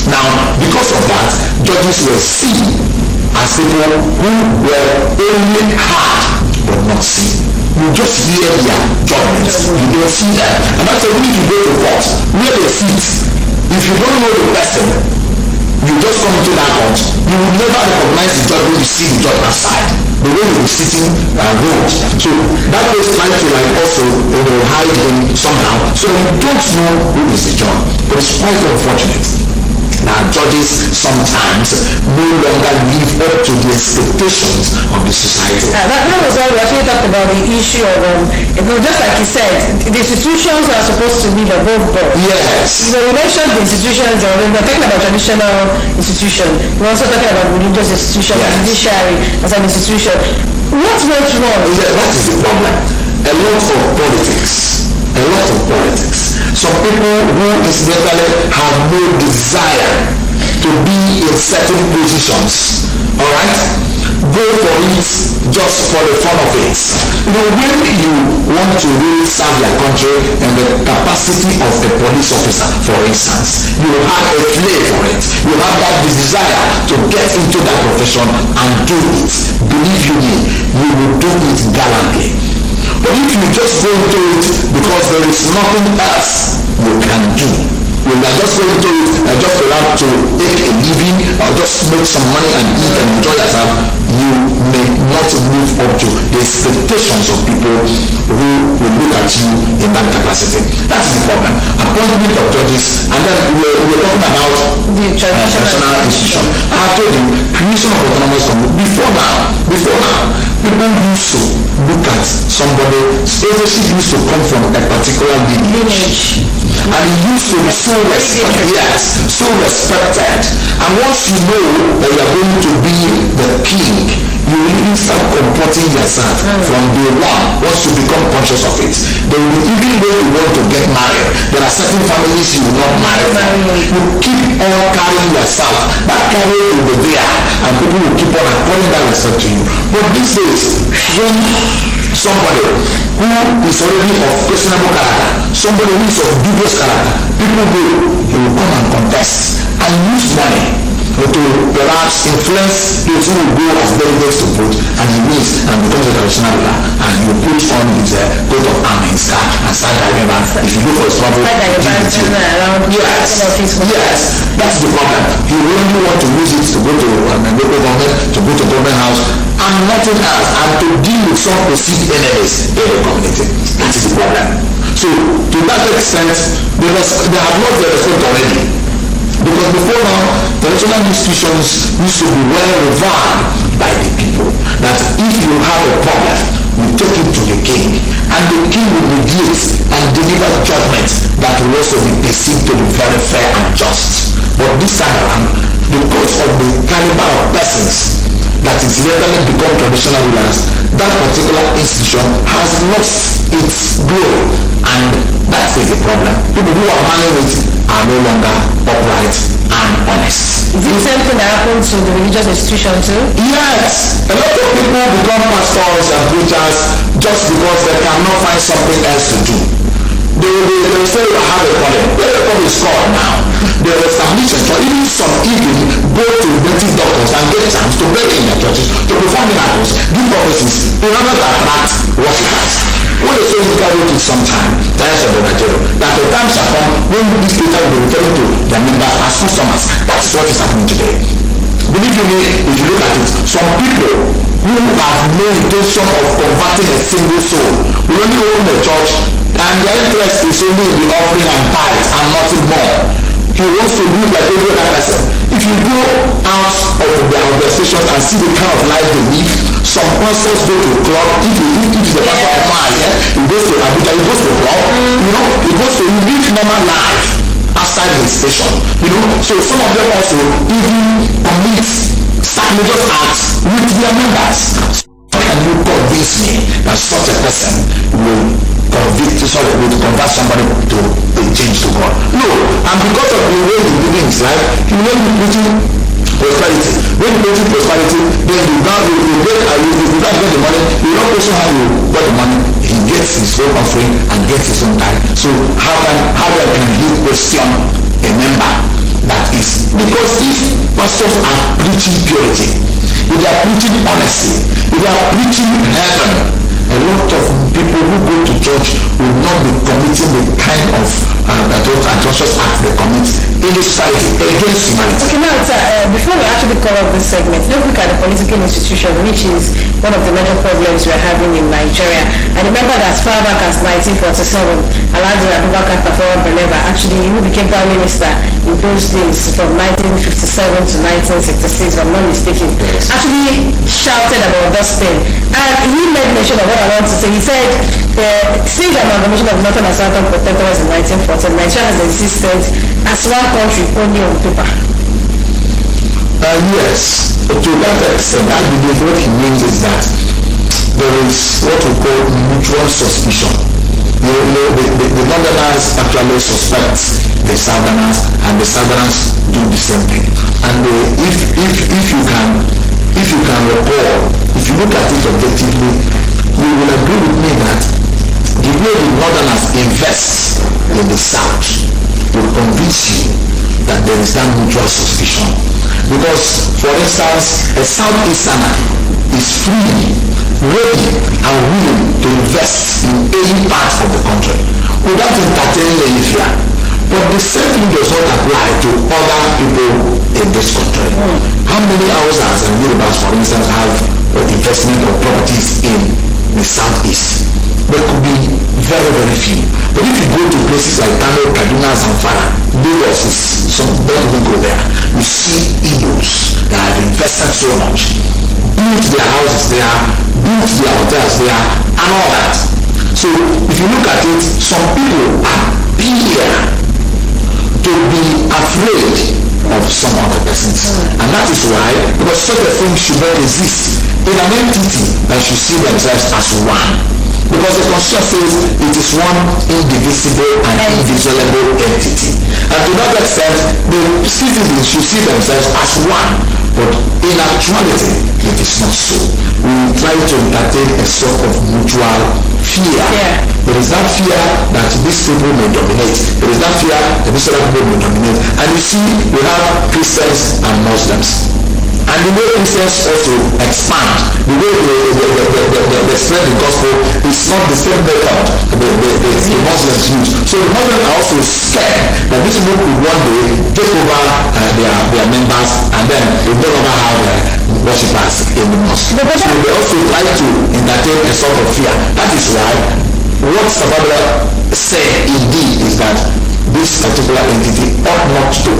Now, because of that, judges were seen as people who were only heard but not seen. You just hear their judgments, you don't see them. And that's why when you go to court, where they sit, if you don't know the person, you just come into that court, you will never recognize the judge when you see the judge outside. The way he was sitting road. So that place trying to like also hide him somehow. So you don't know who is the judge. But it's quite unfortunate. Now judges sometimes no longer live up to the expectations of the society. That was why we actually talked about the issue of, just like he said, the institutions are supposed to live above board. Yes. We mentioned the institutions, we're talking about traditional institution. We're also talking about religious institution, judiciary as an institution. What went wrong? Yeah, that is the problem. A lot of politics. Some people who incidentally have no desire to be in certain positions, all right, go for it just for the fun of it. When you want to really serve your country and the capacity of a police officer, for instance, you have a flair for it. You have that desire to get into that profession and do it. Believe you me, you will do it gallantly. But if you just go into it because there is nothing else you can do, you are just going to it and just allowed to make a living or just make some money and eat and enjoy yourself, you may not live up to the expectations of people who will look at you in that capacity. That's the problem. Appointment of judges, and then we're talking about the traditional institution. I told you, creation of autonomous community. Before now, people used to look at somebody, ownership used to come from a particular lineage. And it used to be so respected. And once you know that you are going to be the king, you will even start comporting yourself from day one once you become conscious of it. Even though you want to get married, there are certain families you will not marry from. You keep on carrying yourself. That carrying will be there, and people will keep on according that respect to you. But these days, when somebody who is already of questionable character, somebody who is of dubious character, people he will come and contest and use money to perhaps influence those who will go as delegates to vote, and he wins and becomes a traditional ruler, and he will put on his coat of arms in his car and start driving around. If you go for his trouble, yes, that's the problem. He only want to use it to go to local government, to go to government house, and nothing else, and to deal with some perceived enemies in the community. That is the problem. So to that extent, because they have lost their respect already. Because before now, traditional institutions used to be well revered by the people. That if you have a problem, you take it to the king, and the king will mediate and deliver judgment that will also be perceived to be very fair and just. But this time around, because of the caliber of persons that is regularly become traditional rulers, that particular institution has lost its glory, and that is the problem. People who are managing it are no longer upright and honest. Is it the same thing that happened to the religious institution too? Yes. A lot of people become pastors and preachers just because they cannot find something else to do. They will say, I have a calling. Let the calling is called now. They will establish a church. Even some even go to native doctors and get chance to pray in their churches, to perform miracles, give prophecies, in order to attract worshippers. When they say you carry it sometime, that's of the Nigeria, that the time shall come when these people will be referring to their members as customers. That is what is happening today. Believe you me, if you look at it, some people who have no intention of converting a single soul will only own the church, and their interest is only in the offering and tithes and nothing more. He wants to live like every other person. If you go out of their stations and see the kind of life they live, some pastors go to club. If the pastor of mine, he goes to Abia, he goes to club, he goes to live normal life outside the station. So some of them also even commit sacrilegious acts with their members. Can you convince me that such a person will convert somebody to a change to God? No. And because of the way he's living his life, he will be preaching prosperity. When you preach prosperity, then you get the money. You don't question how you got the money. He gets his own offering and gets his own time. So how can he question a member that is? Because if pastors are preaching purity, if they are preaching honesty, if they are preaching heaven, a lot of people who go to church will not be committing the kind of atrocious acts they commit in the society against humanity. Okay, now actually cover this segment. Let's look at the political institution, which is one of the major problems we're having in Nigeria. And remember that as far back as 1947, Alhaji Abubakar Tafawa Balewa, actually, who became Prime Minister in those days from 1957 to 1966, if I'm not mistaken, actually shouted about this thing. And he made mention of what I want to say. He said, since the amalgamation of Northern and Southern Protectorates in 1914, Nigeria has existed as one country only on paper. Yes, to that extent, I believe what he means is that there is what we call mutual suspicion. The Northerners actually suspect the Southerners, and the Southerners do the same thing. And if you can recall, if you look at it objectively, you will agree with me that the way the Northerners invest in the South will convince you that there is that mutual suspicion. Because, for instance, a Southeasterner is free, ready, and willing to invest in any part of the country without entertaining any fear. But the same thing does not apply to other people in this country. How many Hausas and Yorubas, for instance, have investment or properties in the Southeast? There could be very, very few. But if you go to places like Kano, Kaduna, Zamfara, Lagos, don't even go there. You see Igbos that have invested so much, built their houses there, built their hotels there, and all that. So if you look at it, some people appear to be afraid of some other persons. And that is why, because such a thing should not exist in an entity that should see themselves as one. Because the Constitution says it is one indivisible and indissoluble entity. And to that extent, the citizens should see themselves as one. But in actuality, it is not so. We try to entertain a sort of mutual fear. There is that fear that these people may dominate. There is that fear that these other people may dominate. And you see, we have Christians and Muslims. And the way Christians also expand, the way they spread the gospel is not the same method the Muslims use. So the Muslims are also scared that these people could one day take over their members, and then they no longer have worshippers in the mosque. So they also try to entertain a sort of fear. That is why what Sababa said indeed is that this particular entity ought not to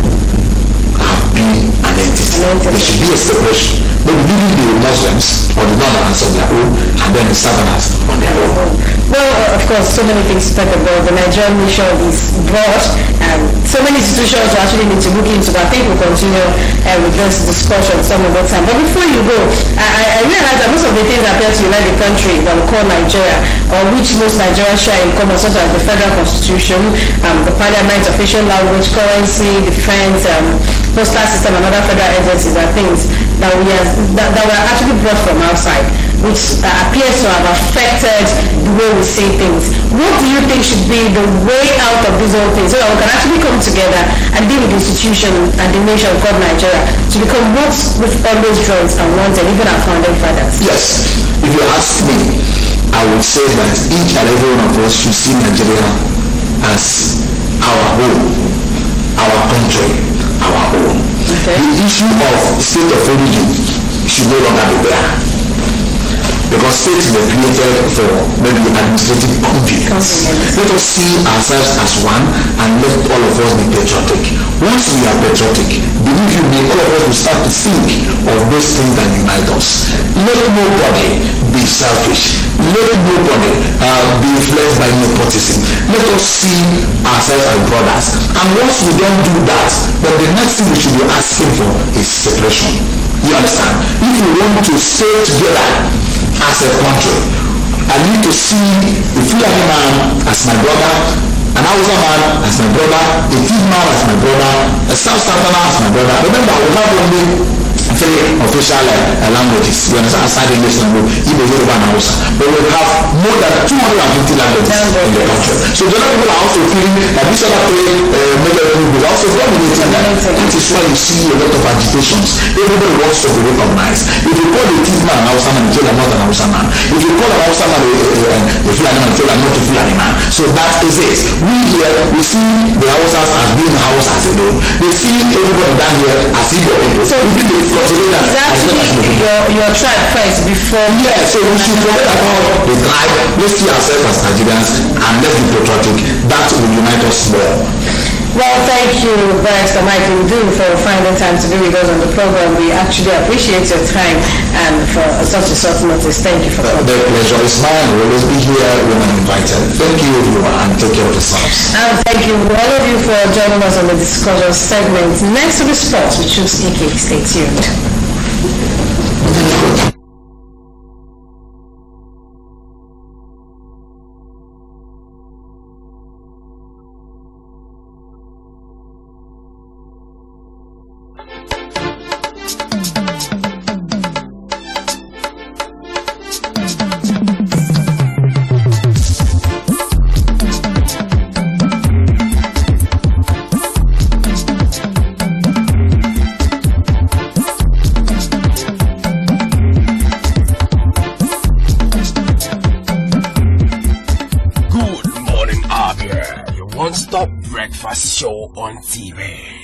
have been an entity. There should be a separation. Maybe leaving the Muslims or the Northerners on their own, and then the Southerners on their own. Well, of course, so many things to talk about. The Nigerian nation is broad, and so many institutions we actually need to look into. But I think we'll continue with this discussion some other time. But before you go, I realize that most of the things that appear to unite the country that we call Nigeria, or which most Nigerians share in common, such as the federal constitution, the parliament, official language, currency, defense, postal system, and other federal agencies are things that were actually brought from outside, which appears to have affected the way we see things. What do you think should be the way out of this whole thing, so that we can actually come together and deal with the institution and the nation called Nigeria to become what we've always dreamt and wanted, even our founding fathers? Yes, if you ask me, I would say that each and every one of us should see Nigeria as our home, our country, our own. The issue of state of origin should no longer be there. Because states were created for maybe administrative convenience. Let us see ourselves as one and let all of us be patriotic. Once we are patriotic, believe you me, all of us will start to think of those things that unite us. Let nobody be selfish. Let nobody be influenced by nepotism. Let us see ourselves as brothers. And once we don't do that, then the next thing we should be asking for is separation. You understand? If we want to stay together as a country, I need to see a Fulani man as my brother, an Hausa man as my brother, a Tiv man as my brother, a South Southerner as my brother. Remember, we have only three official languages. You understand? Aside English language, Igbo, Yoruba, and Hausa. But we have more than 250 languages in the country. So the other people are also feeling that these other three major groups will also dominating that. That is why you see a lot of agitations. Everybody wants to be recognized. If you call a thief man an Hausa man, you feel I'm not an Hausa man. If you call an Hausa man a Fulani man, you feel I'm not a Fulani man. So that is it. We here, we see the Hausas as being Hausas alone. They see everybody down here as Igbo people. So we think they consider that as your tribe first before. Yeah, so we should forget about the tribe. Let's see ourselves as Nigerians and let's be patriotic. That will unite us more. Well, thank you, Barrister Michael Udu, for finding time to be with us on the program. We actually appreciate your time and for such a short notice. Thank you for coming. The pleasure is mine. We'll always be here when I'm invited. Thank you, everyone, and take care of yourselves. And thank you, all of you, for joining us on the discussion segment. Next to the sports, we choose EK. Stay tuned. One-stop breakfast show on TV.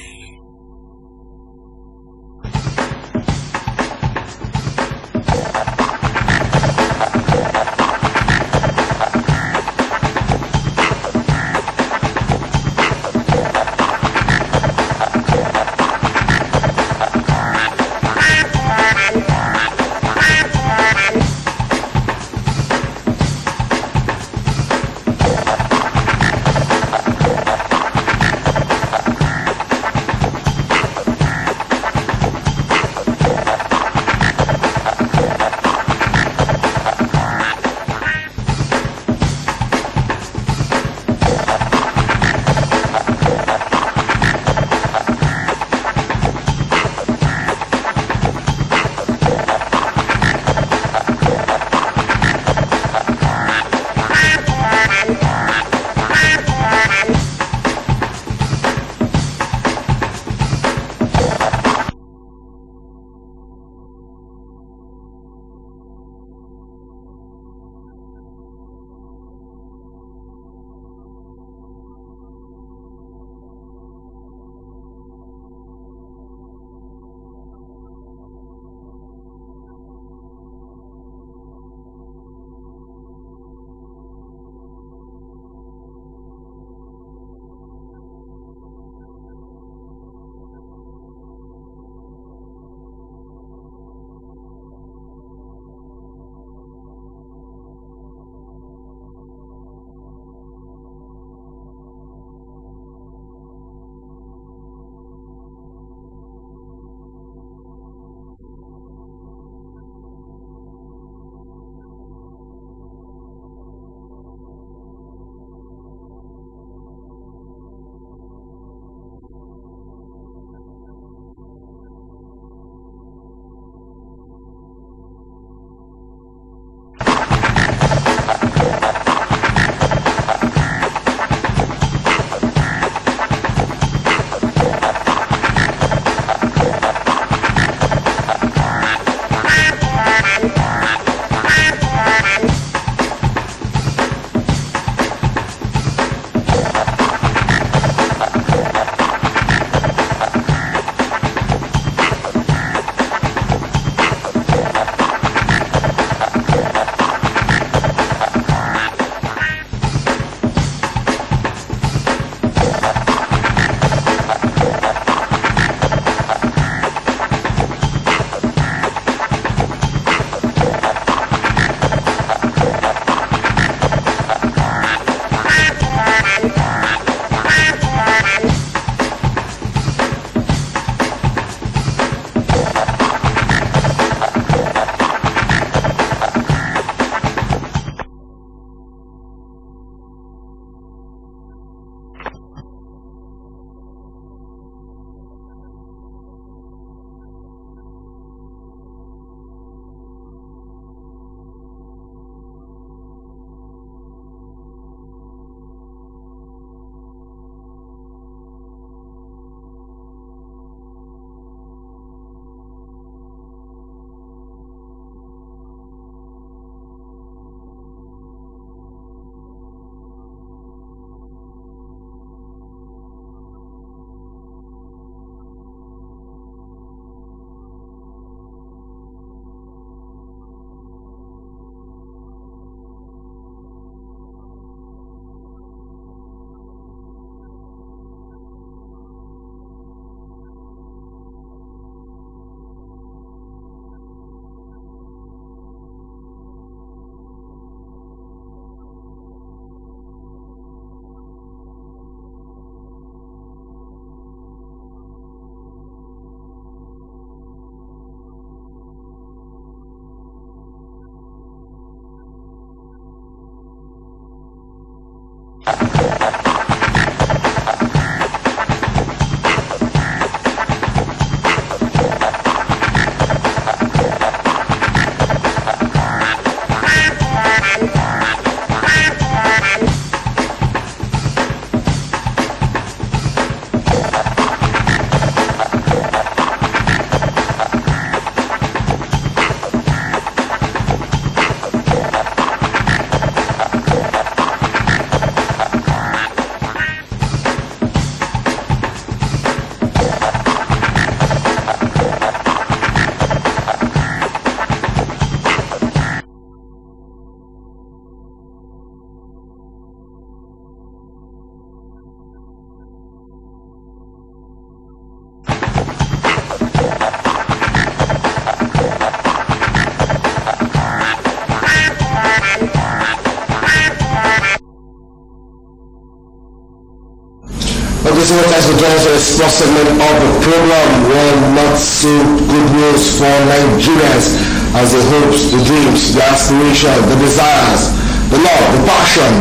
Thanks for joining us for the sports segment of the program. Well, not so good news for Nigerians as the hopes, the dreams, the aspirations, the desires, the love, the passion,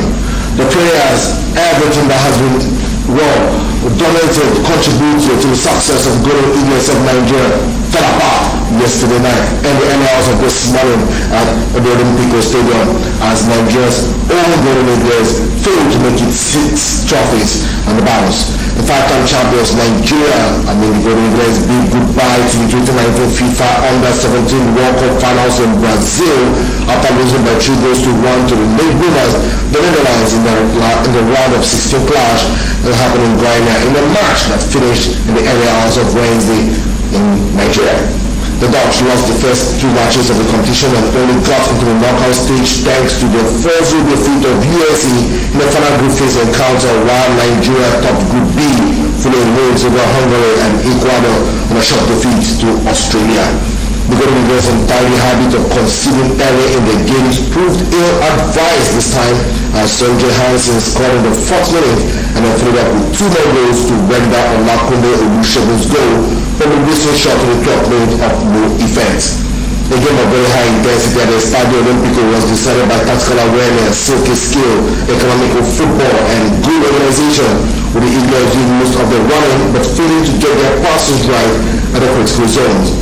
the prayers, everything that has been donated, contributed to the success of Golden Eagles of Nigeria fell apart yesterday night and the early hours of this morning at the Olympico Stadium as Nigeria's own Golden Eagles failed to make it 6 trophies on the bounce. The 5-time champions Nigeria, the Golden Eagles, bid goodbye to the 2019 FIFA Under-17 World Cup finals in Brazil after losing by 3-1 to the league winners, the Netherlands, in the round of 16 clash that happened in Guyana in a match that finished in the early hours of Wednesday in Nigeria. The Dutch lost the first 2 matches of the competition and only got into the knockout stage thanks to the 4-0 defeat of USA in the final group phase encounter, while Nigeria topped Group B, following wins over Hungary and Ecuador in a short defeat to Australia. The Golden Eagles' untidy habit of conceding early in the games proved ill-advised this time as Sanjay Hansen scored in the 4th minute and then followed up with 2 more goals to render Olakunle Olusegun's goal from a whistle shot in the 12th minute of no effect. A game of very high intensity at the Stadio Olimpico was decided by tactical awareness, silky skill, economical football, and good organization, with the Eagles doing most of the running but failing to get their passes right at the critical zones.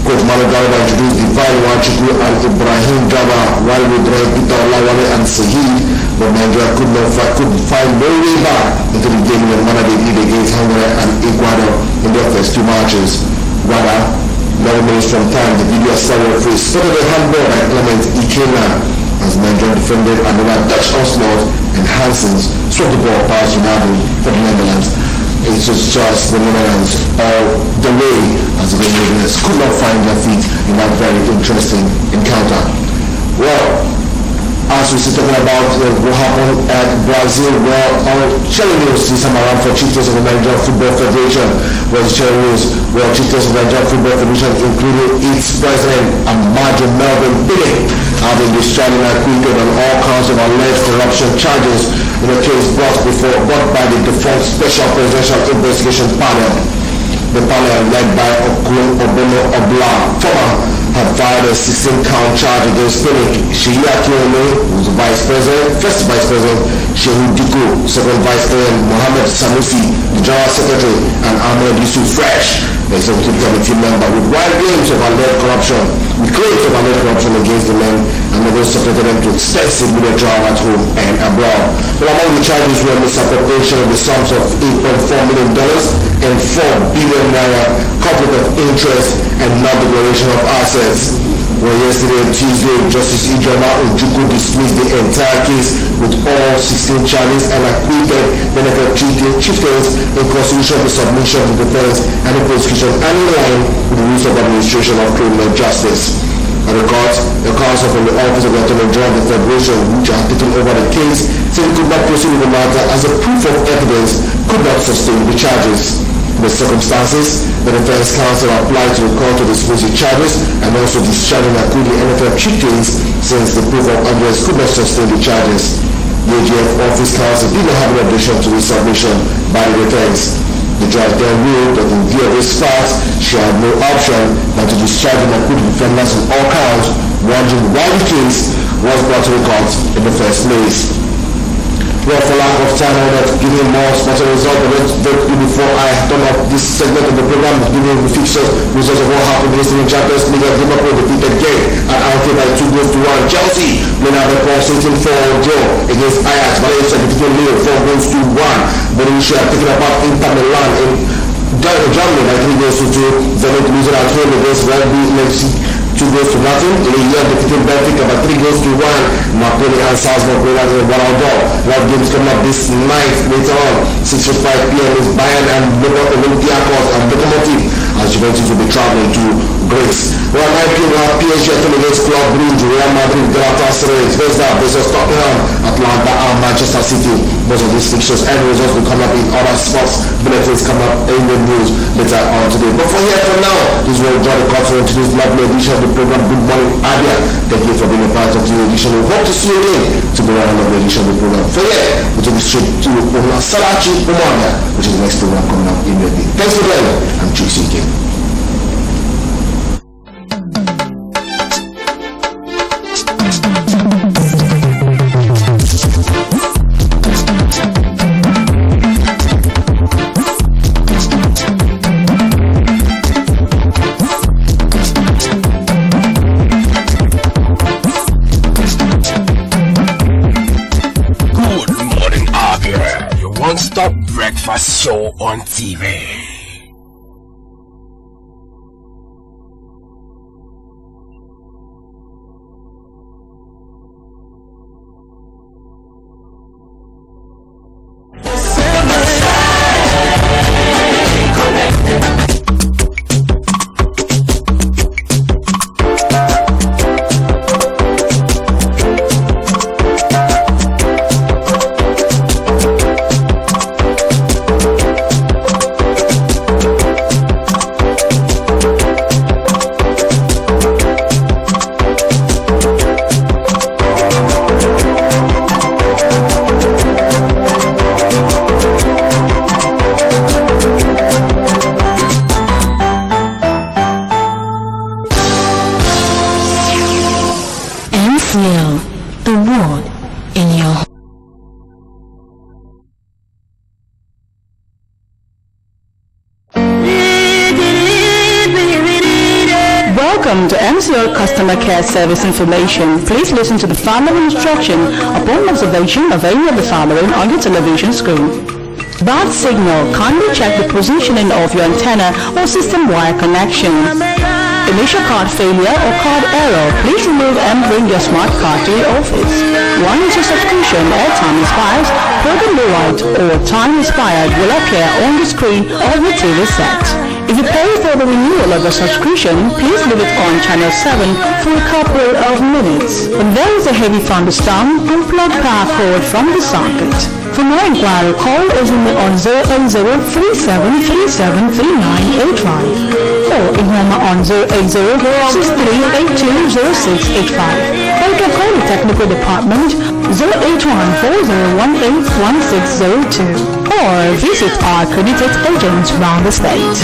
Coach Manu Garba introduced Divine Wanchukwu and Ibrahim Jaba while withdrawing Peter Olawale and Sahid, but Nigeria could find no way back into the game in the manner they did against Hungary and Ecuador in their first 2 matches. Rather, 11 minutes from time, the video star referee spotted a handball by Clement Ikena as Nigeria defended another Dutch onslaught and Hansen's swept the ball past Ronaldo for the Netherlands. It was just the Netherlands all the way as the Netherlands could not find their feet in that very interesting encounter. Well, as we still talking about what happened at Brazil, well, our sharing news this time around for Chieftains of the Nigerian Football Federation was sharing news where Chieftains of the Nigerian Football Federation, including its president Amaju Melvin Billing, have been discharged and acquitted on all counts of alleged corruption charges in a case brought by the defunct Special Presidential Investigation Panel. The panel, led by Okun Obono Obla, had filed a 16-count charge against Felix Shehiakione, who was the vice president, first vice president, Shehu Diko, second vice president, Mohammed Sanusi, the general secretary, and Ahmed Yusuf Fresh, the executive committee member, with wide claims of alleged corruption against the men, and they subjected them to extensive media trial at home and abroad. Well, among the charges were misappropriation of the sums of $8.4 million and 4 billion naira, conflict of interest, and non-declaration of assets. Well, yesterday, Tuesday, Justice Ijoma Ojukwu dismissed the entire case with all 16 charges and acquitted the NFL chieftains in consideration of the submission of the defense and the prosecution, and in line with the rules of administration of criminal justice. At the court, the counsel from the Office of the Attorney General of the Federation, which had taken over the case, said it could not proceed with the matter as a proof of evidence could not sustain the charges. In the circumstances, the defense counsel applied to the court to dismiss the charges and also discharge and acquit the NFL chieftains since the proof of evidence could not sustain the charges. The AGF office counsel did not have an objection to the submission by the defense. The judge then ruled that in view of this fact, she had no option than to discharge and acquit the defendants on all counts, wondering why the case was brought to the court in the first place. Well, for lack of time, I want to give you more special results, but let's vote before I turn off this segment of the program, giving you the fixtures, results of what happened yesterday in Champions League. Liverpool defeated Genk at Anfield by 2-1. Chelsea playing out the Constantine for draw against Ajax. Valencia defeated Lille 4-1. Borussia taking apart Inter Milan in Germany by 3-2. Zenit losing at home against Red Bull Leipzig 2-0. Lille defeated Benfica by 3-1. Napoli and Salzburg playing out in Warsaw. That game is coming up this night later on, 6:05 p.m. with Bayern and Olympiacos and Lokomotiv, as Juventus will be traveling to Greece. Real Madrid will have PSG against Club Brugge, Real Madrid, Galatasaray, Vezda versus Tottenham, Atlanta and Manchester City. Most of these fixtures and results will come up in other sports bulletins come up in the news later on today. But for here for now, this will draw the curtain to this lovely edition of the program. Good morning, Abia. Thank you for being a part of the edition. We hope to see you again to be around the edition of the program. For here, we take it straight to Salachi Umanda, which is the next program coming up immediately. Thanks for playing. I'm Chixi again. One-stop breakfast show on TV. The word in your Welcome to MCO Customer Care Service Information. Please listen to the following instruction upon observation of any of the following on your television screen. Bad signal. Kindly check the positioning of your antenna or system wire connection. Initial card failure or card error. Please remove and bring your smart card to the office. Once your subscription or time expires, program rewrite or time expired will appear on the screen of the TV set. If you pay for the renewal of the subscription, please leave it on channel 7 for a couple of minutes. When there is a heavy thunderstorm, unplug power cord from the socket. For more inquiry, call us on 08037373985 or email on 08063820685. Or you can call the technical department 08140181602 or visit our accredited agents around the state.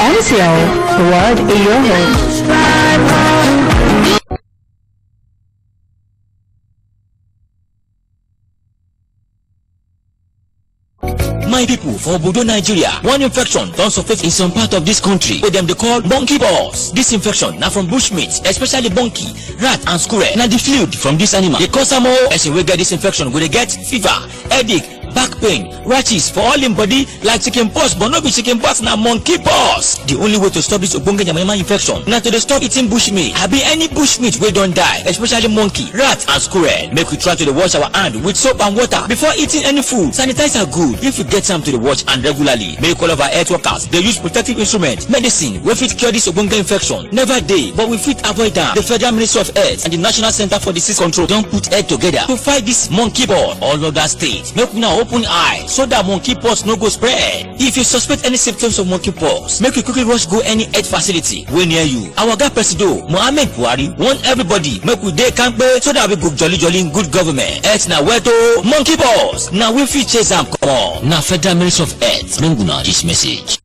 MCO, the word in your home. My people, for Obodo, Nigeria, one infection don surface in some part of this country wey dem dey call monkeypox. This infection na from bushmeat, especially monkey, rat and squirrel. Na the fluid from this animal dey cause am o. Person wey get this infection go dey get fever, headache, back pain, rashes for all im body like chicken pox, but no be chicken pox, na monkeypox. The only way to stop this ogbonge yamayama infection na to dey stop eating bushmeat abi any bushmeat wey don die, especially monkey, rat and squirrel. Make we try to dey wash our hand with soap and water before eating any food. Sanitizer good if you get am to dey wash and regularly. Make all of our health workers dey use protective instrument, medicine wey fit cure this ogbonge infection. Never dey, but we fit avoid am. The Federal Ministry of Health and the National Center for Disease Control don put head together to fight this monkeypox all over states. Make we now open eye so that monkeypox no go spread. If you suspect any symptoms of monkeypox, make you quickly rush go any health facility wey near you. Our Oga Presido Mohammed Buhari want everybody make we dey kampe so that we go jolly in good government. Health na where to monkeypox. Now we fit chase am come on. Na Federal Ministry of Health bring una this message.